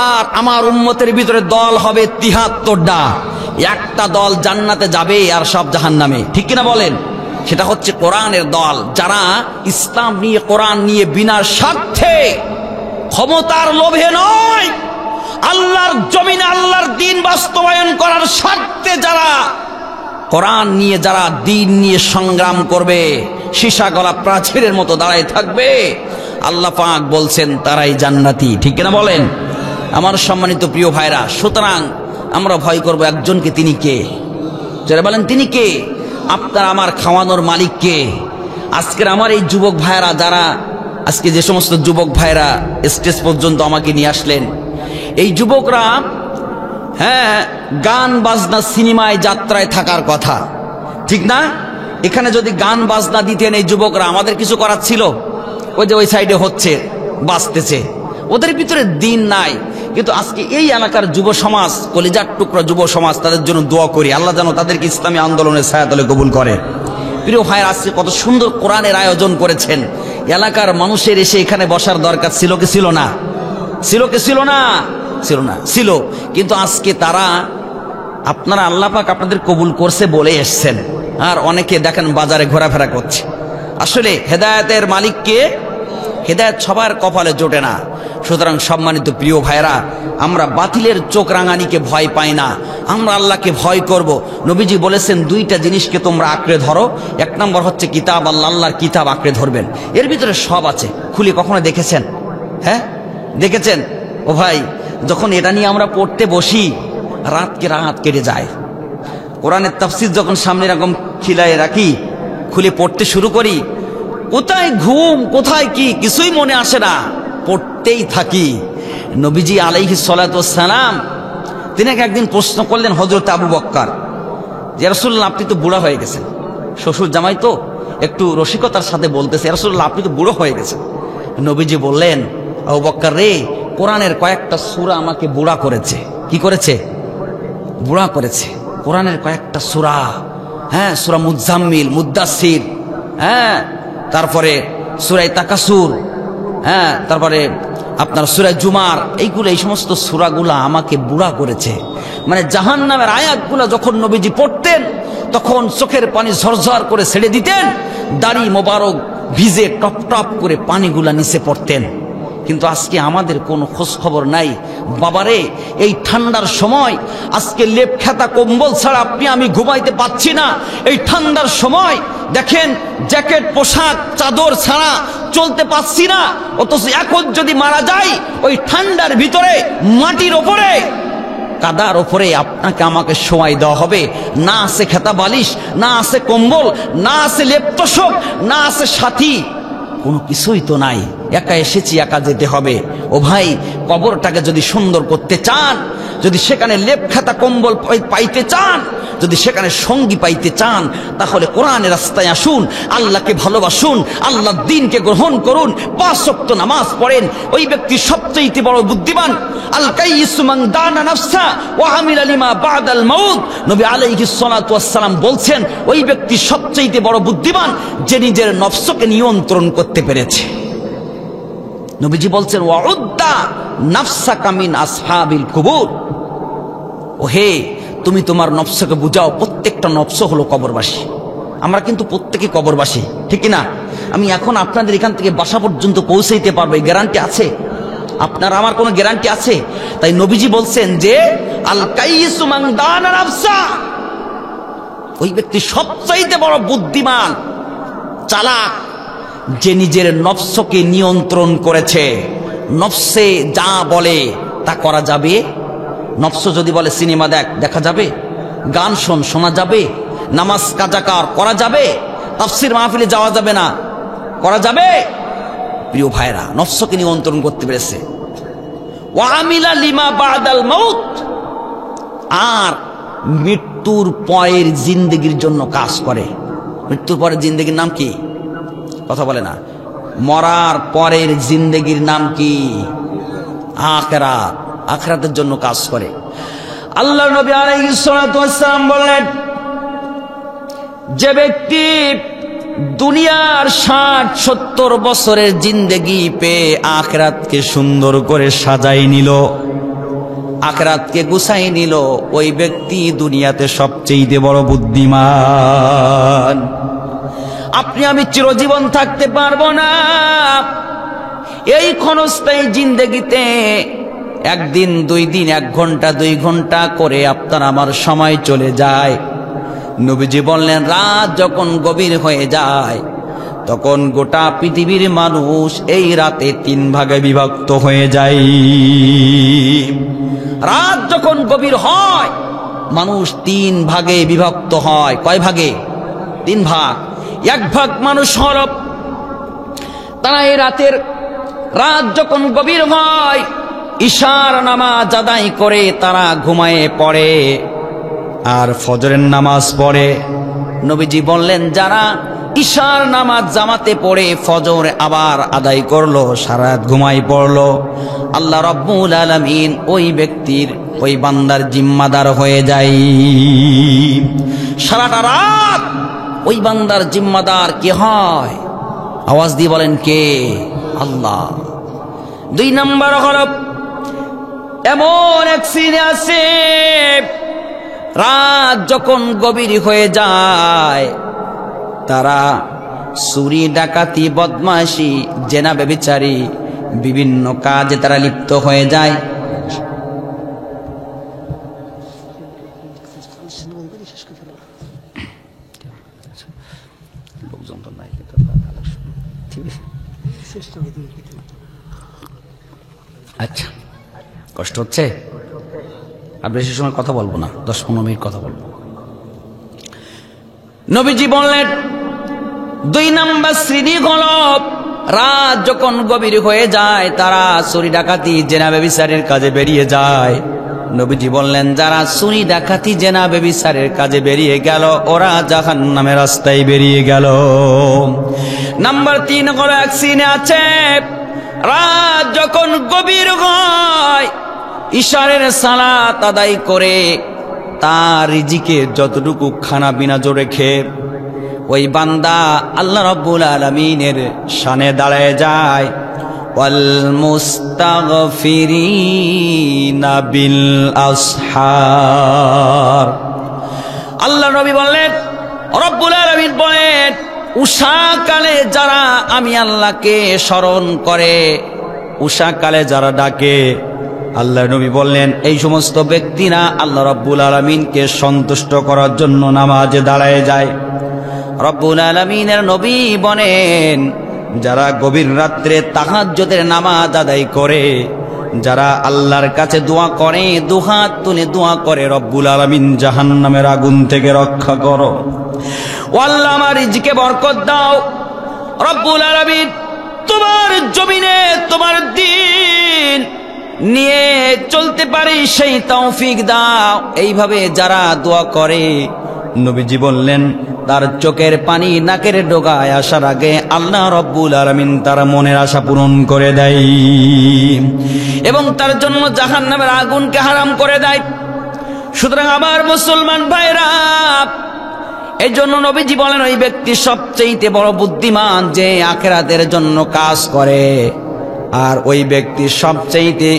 আর আমার উম্মতের ভিতরে দল হবে 73টা। একটা দল জান্নাতে যাবে আর সব জাহান্নামে, ঠিক কিনা বলেন? সেটা হচ্ছে কোরআনের দল, যারা ইসলাম নিয়ে, কোরআন নিয়ে বিনা স্বার্থে, ক্ষমতার লোভে নয়, আল্লাহর জমিনে আল্লাহর দ্বীন বাস্তবায়ন করার স্বার্থে যারা কোরআন নিয়ে, যারা দ্বীন নিয়ে সংগ্রাম করবে, সীসা গলা প্রাচীরের মতো দাঁড়ায় থাকবে, আল্লাহ পাক বলছেন তারাই জান্নাতি, ঠিক কিনা বলেন? আমার সম্মানিত প্রিয় ভাইরা, সুতরাং আমরা ভয় করব একজনকে, তিনি কে? যারা বলেন তিনি কে? আপনার আমার খাওয়ানোর মালিক কে? আজকের আমার এই যুবক ভাইরা, যারা আজকে যে সমস্ত যুবক ভাইরা স্টেজ পর্যন্ত আমাকে নিয়ে আসলেন, এই যুবকরা, হ্যাঁ, গান বাজনা সিনেমায় যাত্রায় থাকার কথা, ঠিক না? এখানে যদি গান বাজনা দিতেন এই যুবকরা, আমাদের কিছু করার ছিল? ওই যে ওই সাইডে হচ্ছে, বাজতেছে, ওদের ভিতরে দিন নাই। কিন্তু আজকে এই এলাকার যুব সমাজ, কলিজার টুকরা যুব সমাজ, তাদের জন্য দোয়া করি, আল্লাহ যেন তাদেরকে ইসলামী আন্দোলনের ছায়াতলে কবুল করে। প্রিয় ভাইয়ের, আজকে কত সুন্দর কোরআনের আয়োজন করেছেন। এলাকার মানুষের এসে এখানে বসার দরকার ছিল কি ছিল না? ছিল কি ছিল না? ছিল না, ছিল। কিন্তু আজকে তারা, আপনারা, আল্লাহ পাক আপনাদের কবুল করছে বলে এসছেন, আর অনেকে দেখেন বাজারে ঘোরাফেরা করছে। আসলে হেদায়েতের মালিককে, হেদায়েত সবার কপালে জোটে না। সুতরাং সম্মানিত প্রিয় ভাইরা, আমরা বাতিলের চোখ রাঙানিকে ভয় পাই না, আমরা আল্লাহকে ভয় করব। নবীজি বলেছেন, 2টা জিনিসকে তোমরা আঁকড়ে ধরো। 1 নম্বর হচ্ছে কিতাব, আল্লাহর কিতাব আঁকড়ে ধরবেন। এর ভিতরে সব আছে, খুলে কখনো দেখেছেন? হ্যাঁ, দেখেছেন? ও ভাই, যখন এটা নিয়ে আমরা পড়তে বসি, রাতকে রাত কেটে যায়। কোরআনের তাফসীর যখন সামনে এরকম খিলায় রাখি, খুলে পড়তে শুরু করি, কোথায় ঘুম, কোথায় কি, কিছুই মনে আসে না, পড়তেই থাকি। নবীজি আলাইহিস সালাতু ওয়াস সালাম, তিনি একদিন প্রশ্ন করলেন হযরত আবু বকর, যে রাসূলুল্লাহ, আপনি তো বুড়া হয়ে গেছেন। শ্বশুর জামাই তো একটু রসিকতার সাথে বলতেছে, রাসূলুল্লাহ, আপনি তো বুড়ো হয়ে গেছেন। নবীজি বললেন, আবু বকর রে, কোরআনের কয়েকটা সূরা আমাকে বুড়া করেছে। কি করেছে? বুড়া করেছে। কোরআনের কয়েকটা সূরা, হ্যাঁ, সূরা মুজাম্মিল, মুদ্দাসির, হ্যাঁ, তারপরে সূরা তাকাসুর, হ্যাঁ, তারপরে আপনার সূরা জুমার, এই সমস্ত সূরাগুলা আমাকে বুড়া করেছে। মানে জাহান্নামের আয়াতগুলা যখন নবীজি পড়তেন তখন চোখের পানি ঝরঝর করে ছেড়ে দিতেন, দাড়ি মোবারক ভিজে টপ টপ করে পানিগুলা নিচে পড়তেন। কিন্তু আজকে আমাদের কোনো খোঁজ খবর নাই। বাবারে, এই ঠান্ডার সময় আজকে লেপ খেতা কম্বল ছাড়া আমি ঘুমাইতে পাচ্ছি না। এই ঠান্ডার সময় দেখেন জ্যাকেট পোশাক চাদর ছাড়া চলতে পাচ্ছি না। অথচ এখন যদি মারা যায় ওই ঠান্ডার ভিতরে মাটির ওপরে কাদার ওপরে আপনাকে আমাকে শোয়াই দেওয়া হবে। না আছে খেতা বালিশ, না আছে কম্বল, না আছে লেপ তোশক, না আছে সাথী, কোনো কিছুই তো নাই। একা এসেছি, একা যেতে হবে। ও ভাই, কবরটাকে যদি সুন্দর করতে চান, যদি সেখানে লেপ খাতা কম্বল পাইতে চান, যদি সেখানে সঙ্গী পাইতে চান, তাহলে কোরআনের রাস্তায় আসুন, আল্লাহকে ভালোবাসুন, আল্লাহর দ্বীনকে গ্রহণ করুন, 5 ওয়াক্ত নামাজ পড়েন। ওই ব্যক্তি সবচেয়ে বড় বুদ্ধিমান। আল কাইয়িসু মান দানা নাফসা ওয়া আমিলা লিমা বাদাল মাউত। নবী আলাইহিস সালাতু ওয়াস সালাম বলছেন, ওই ব্যক্তি সবচেয়ে বড় বুদ্ধিমান যে নিজের নফসকে নিয়ন্ত্রণ করতে পেরেছে। নবীজি বলছেন, ওয়াউদ্দা নাফসাকা মিন আসহাবিল কুবুর। ওহে, তুমি তোমার নফসকে বুঝাও, প্রত্যেকটা নফস হলো কবরবাসী। আমরা কিন্তু প্রত্যেকে কবরবাসী, ঠিক না? আমি এখন আপনাদের এখান থেকে বাসা পর্যন্ত পৌঁছাইতে পারবো, এই গ্যারান্টি আছে? আপনার আমার কোনো গ্যারান্টি আছে? তাই নবীজি বলছেন যে আল কাইয়িসু মান দানা নাফসা, ওই ব্যক্তি সবচাইতে বড় বুদ্ধিমান, চালাক, যে নিজের নফসকে নিয়ন্ত্রণ করেছে। নফসে যা বলে তা করা যাবে। নফস যদি বলে সিনেমা দেখ, দেখা যাবে। গান শোন, শোনা যাবে। নামাজ কাজা করা যাবে। তাফসীর মাহফিলে যাওয়া যাবে না, করা যাবে। প্রিয় ভাইরা, নফসকে নিয়ন্ত্রণ করতে পেরেছে। ওয়া আমিলা লিমা বাদাল মাউত, আর মৃত্যুর পরের জিন্দেগির জন্য কাজ করে। মৃত্যুর পরের জিন্দেগির নাম কি? কথা বলে না। মরার পরের জিন্দেগির নাম কি? আখিরাত। আখিরাতের জন্য কাজ করে। আল্লাহর নবী আলাইহিস সালাতু ওয়াস সালাম বললেন, যে ব্যক্তি দুনিয়ার 60-70 বছরের জিন্দেগি পেয়ে আখিরাতকে সুন্দর করে সাজাই নিল, আখিরাতকে গুছাই নিল, ওই ব্যক্তি দুনিয়াতে সবচেয়ে বড় বুদ্ধিমান। আপনি আমি চিরজীবন থাকতে পারবো না। এই ক্ষণস্থায়ী জিন্দেগিতে একদিন 2 দিন 1 ঘন্টা 2 ঘন্টা করে আপনার আমার সময় চলে যায়। নবীজি বললেন, রাত যখন গভীর হয়ে যায় তখন গোটা পৃথিবীর মানুষ এই রাতে 3 ভাগে বিভক্ত হয়ে যায়। রাত যখন গভীর হয় মানুষ 3 ভাগে বিভক্ত হয়। কয় ভাগে? 3 ভাগ। 1 ভাগ মানুষ হল তারা এই রাত যখন গভীর হয় ইশার নামাজ আদায় করে তারা ঘুমায়ে পড়ে আর ফজরের নামাজ পড়ে। নবীজি বললেন, যারা ইশার নামাজ জামাতে পড়ে ফজর আবার আদায় করলো, সারা রাত ঘুমাই পড়লো, আল্লাহ রাব্বুল আলামিন ওই ব্যক্তির, ওই বান্দার জিম্মাদার হয়ে যায়। সারাটা রাত ওই বান্দার জিম্মাদার কে হয়? আওয়াজ দিয়ে বলেন, কে? আল্লাহ। 2 নম্বর হলো, এমন এক সিন আছে, রাত যখন গভীর হয়ে যায় তারা চুরি ডাকাতি বদমাশি জেনা ব্যভিচারী বিভিন্ন কাজে তারা লিপ্ত হয়ে যায়। আচ্ছা, কষ্ট হচ্ছে? আর বেশি সময় কথা বলবো না, 10-15 মিনিট কথা বলবো। নবীজি বললেন, 2 নম্বর শ্রেণী হল, রাত যখন গভীর হয়ে যায় তারা চুরি ডাকাতি জেনা ব্যভিচারের কাজে বেরিয়ে যায়। নবীজি বললেন, যারা চুরি ডাকাতি জেনা ব্যভিচারের কাজে বেরিয়ে গেল ওরা জাহান্নামের রাস্তায় বেরিয়ে গেল। নাম্বার 3 হলো, এক সিনে আছে, রাত যখন গভীর হয়, ইশারের সালাত আদায় করে তার রিজিকের যতটুকু খানা বিনা জোরে খেয়ে ওই বান্দা আল্লাহ রাব্বুল আলামিনের শানে দাঁড়ায় যায়। ওয়াল মুস্তাগফিরিনা বিল আসহার। আল্লাহ নবী বললেন, রব্বুল আলামিন বলেন, উষাকালে যারা আমি আল্লাহকে স্মরণ করে, উষাকালে যারা ডাকে, আল্লাহ নবী বললেন এই সমস্ত ব্যক্তিরা আল্লাহ রব্বুল আলামিনকে সন্তুষ্ট করার জন্য নামাজে দাঁড়ায় যায়। রব্বুল আলামিনের নবী বলেন, যারা গভীর রাত্রে তাহাজ্জুদের নামাজ আদায় করে, যারা আল্লাহর কাছে দোয়া করে, দুহাত তুলে দোয়া করে, রব্বুল আলামিন জাহান্নামের আগুন থেকে রক্ষা করো, ও আল্লাহ আমার রিজিকে বরকত দাও, রব্বুল আলামিন তোমার জমিনে তোমার দ্বীন নিয়ে চলতে পারি সেই তৌফিক দাও। এইভাবে যারা দোয়া করে, নবীজি বললেন তার চোখের পানি নাকের ডগায় আসার আগে আল্লাহ রব্বুল আলামিন তার মনের আশা পূরণ করে দেয় এবং তার জন্য জাহান্নামের আগুনকে হারাম করে দেয়। সুতরাং আমার মুসলমান ভাইরা, এই জন্য নবীজি বলেন ওই ব্যক্তি সবচেয়ে বড় বুদ্ধিমান যে আখিরাতের জন্য কাজ করে, আর ওই ব্যক্তি সবচেয়ে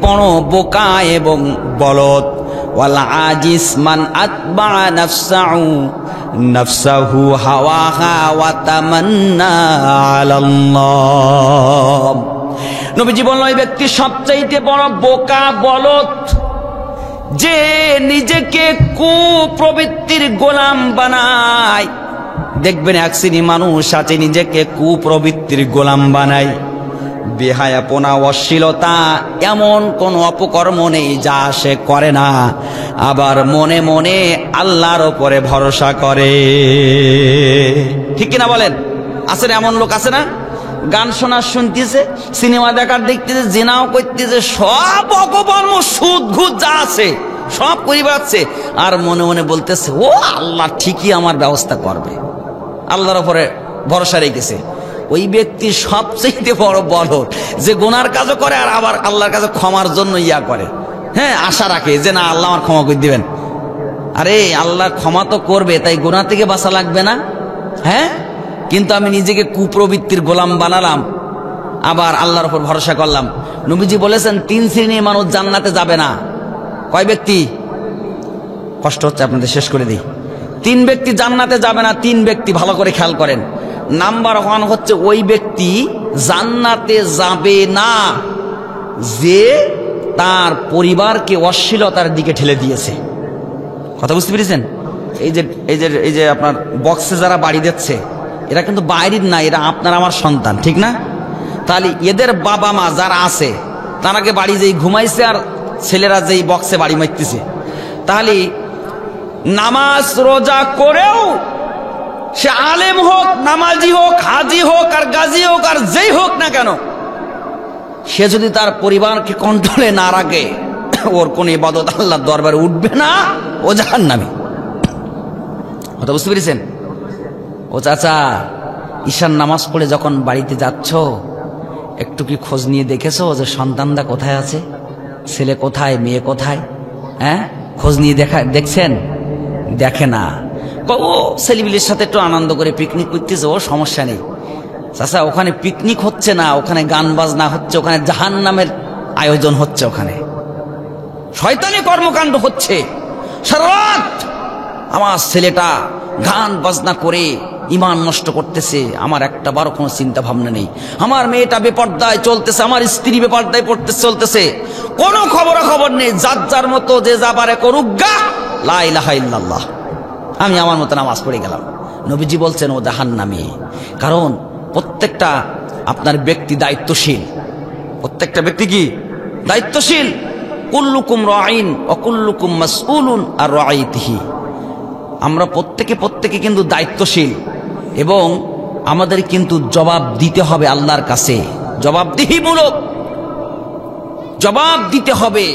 বড় বোকা এবং বলদ। ওয়াল আজিস মান আতবা নাফসাহু হাওয়াহা ওয়া তামান্না আলাল্লাহ। নবীজি বলেন ওই ব্যক্তি সবচেয়ে বড় বোকা বলদ যে নিজেকে কুপ্রবৃত্তির গোলাম বানায়। দেখবেন এক শ্রেণী মানুষ আছে নিজেকে কুপ্রবৃত্তির গোলাম বানায়। বেহায়াপনা, অশ্লীলতা, এমন কোন অপকর্ম নেই যা সে করে না, আবার মনে মনে আল্লাহর উপরে ভরসা করে। ঠিক কিনা বলেন? আছে না এমন লোক? আছে না? গান শোনা শুনতেছে, সিনেমা দেখার দেখতেছে, জিনাও করতেছে, সব অপকর্ম সুদ ঘুষ যা আছে সব করে বেড়াচ্ছে, আর মনে মনে বলতেছে ও আল্লাহ ঠিকই আমার ব্যবস্থা করবে, আল্লাহর উপরে ভরসা রেখেছে। ওই ব্যক্তি সবচেয়ে বড় বলদ যে গুনার কাজও করে আর আবার আল্লাহর কাছে ক্ষমার জন্য করে, হ্যাঁ, আশা রাখে যে না আল্লাহ আমার ক্ষমা করে দিবেন। আরে আল্লাহ ক্ষমা তো করবে, তাই গুনাহ থেকে বাঁচা লাগবে না? হ্যাঁ, কিন্তু আমি নিজেকে কুপ্রবৃত্তির গোলাম বানালাম, আবার আল্লাহর উপর ভরসা করলাম। নবীজি বলেছেন 3 শ্রেণীর মানুষ জান্নাতে যাবে না। কয় ব্যক্তি? কষ্ট হচ্ছে আপনাদের, শেষ করে দিই। 3 ব্যক্তি জান্নাতে যাবে না। 3 ব্যক্তি, ভালো করে খেয়াল করেন। নাম্বার 1 হচ্ছে ওই ব্যক্তি জান্নাতে যাবে না যে তার পরিবারকে অশ্লীলতার দিকে ঠেলে দিয়েছে। কথা বুঝতে পেরেছেন? এই যে আপনার বক্সে যারা বাড়ি দিচ্ছে, এরা কিন্তু বাইরের না, এরা আপনার আমার সন্তান, ঠিক না? তাহলে এদের বাবা মা যারা আছে তারাকে বাড়ি যেই ঘুমাইছে আর ছেলেরা যেই বক্সে বাড়ি মারতেছে, তাহলে নামাজ রোজা করেও সে আলেম হোক, নামাজি হোক, হাজি হোক আর গাজী হোক আর যেই হোক না কেন, সে যদি তার পরিবারকে কন্ট্রোলে না রাখে, ওর কোন ইবাদত আল্লাহর দরবারে উঠবে না, ও জাহান্নামী। কথা বুঝতে পেরেছেন? ও চাচা, ঈশার নামাজ পড়ে যখন বাড়িতে যাচ্ছ, একটু কি খোঁজ নিয়ে দেখেছো যে সন্তানরা কোথায় আছে, ছেলে কোথায়, মেয়ে কোথায়? হ্যাঁ, খোঁজ নিয়ে দেখছেন? দেখে না। ও ছেলেপিলের সাথে একটু আনন্দ করে পিকনিক করতেছে, ও সমস্যা নেই। চাচা, ওখানে পিকনিক হচ্ছে না, ওখানে গান বাজনা হচ্ছে, ওখানে জাহান্নামের আয়োজন হচ্ছে, ওখানে শয়তানি কর্মকাণ্ড হচ্ছে। সারা রাত আমার ছেলেটা গান বাজনা করে ইমান নষ্ট করতেছে, আমার একটা বারো কোনো চিন্তা ভাবনা নেই। আমার মেয়েটা বেপর্দায় চলতেছে, আমার স্ত্রী বেপর্দায় পড়তে চলতেছে, কোনো খবর নেই। যার যার মতো যে যা পারে করুক গা, লা ইলাহা ইল্লাল্লাহ। আমি আমার মতো নামাজ পড়ে গেলাম। নবীজি বলছেন ও জাহান্নামী। কারণ প্রত্যেকটা আপনার ব্যক্তি দায়িত্বশীল। প্রত্যেকটা ব্যক্তি কি দায়িত্বশীল? কুল্লুকুম রাঈন ওয়া কুল্লুকুম মাসউলুন আর রাঈতিহি। আমরা প্রত্যেকে কিন্তু দায়িত্বশীল এবং আমাদের কিন্তু জবাব দিতে হবে আল্লাহর কাছে, জবাবদিহিমূলক জবাব দিতে হবে।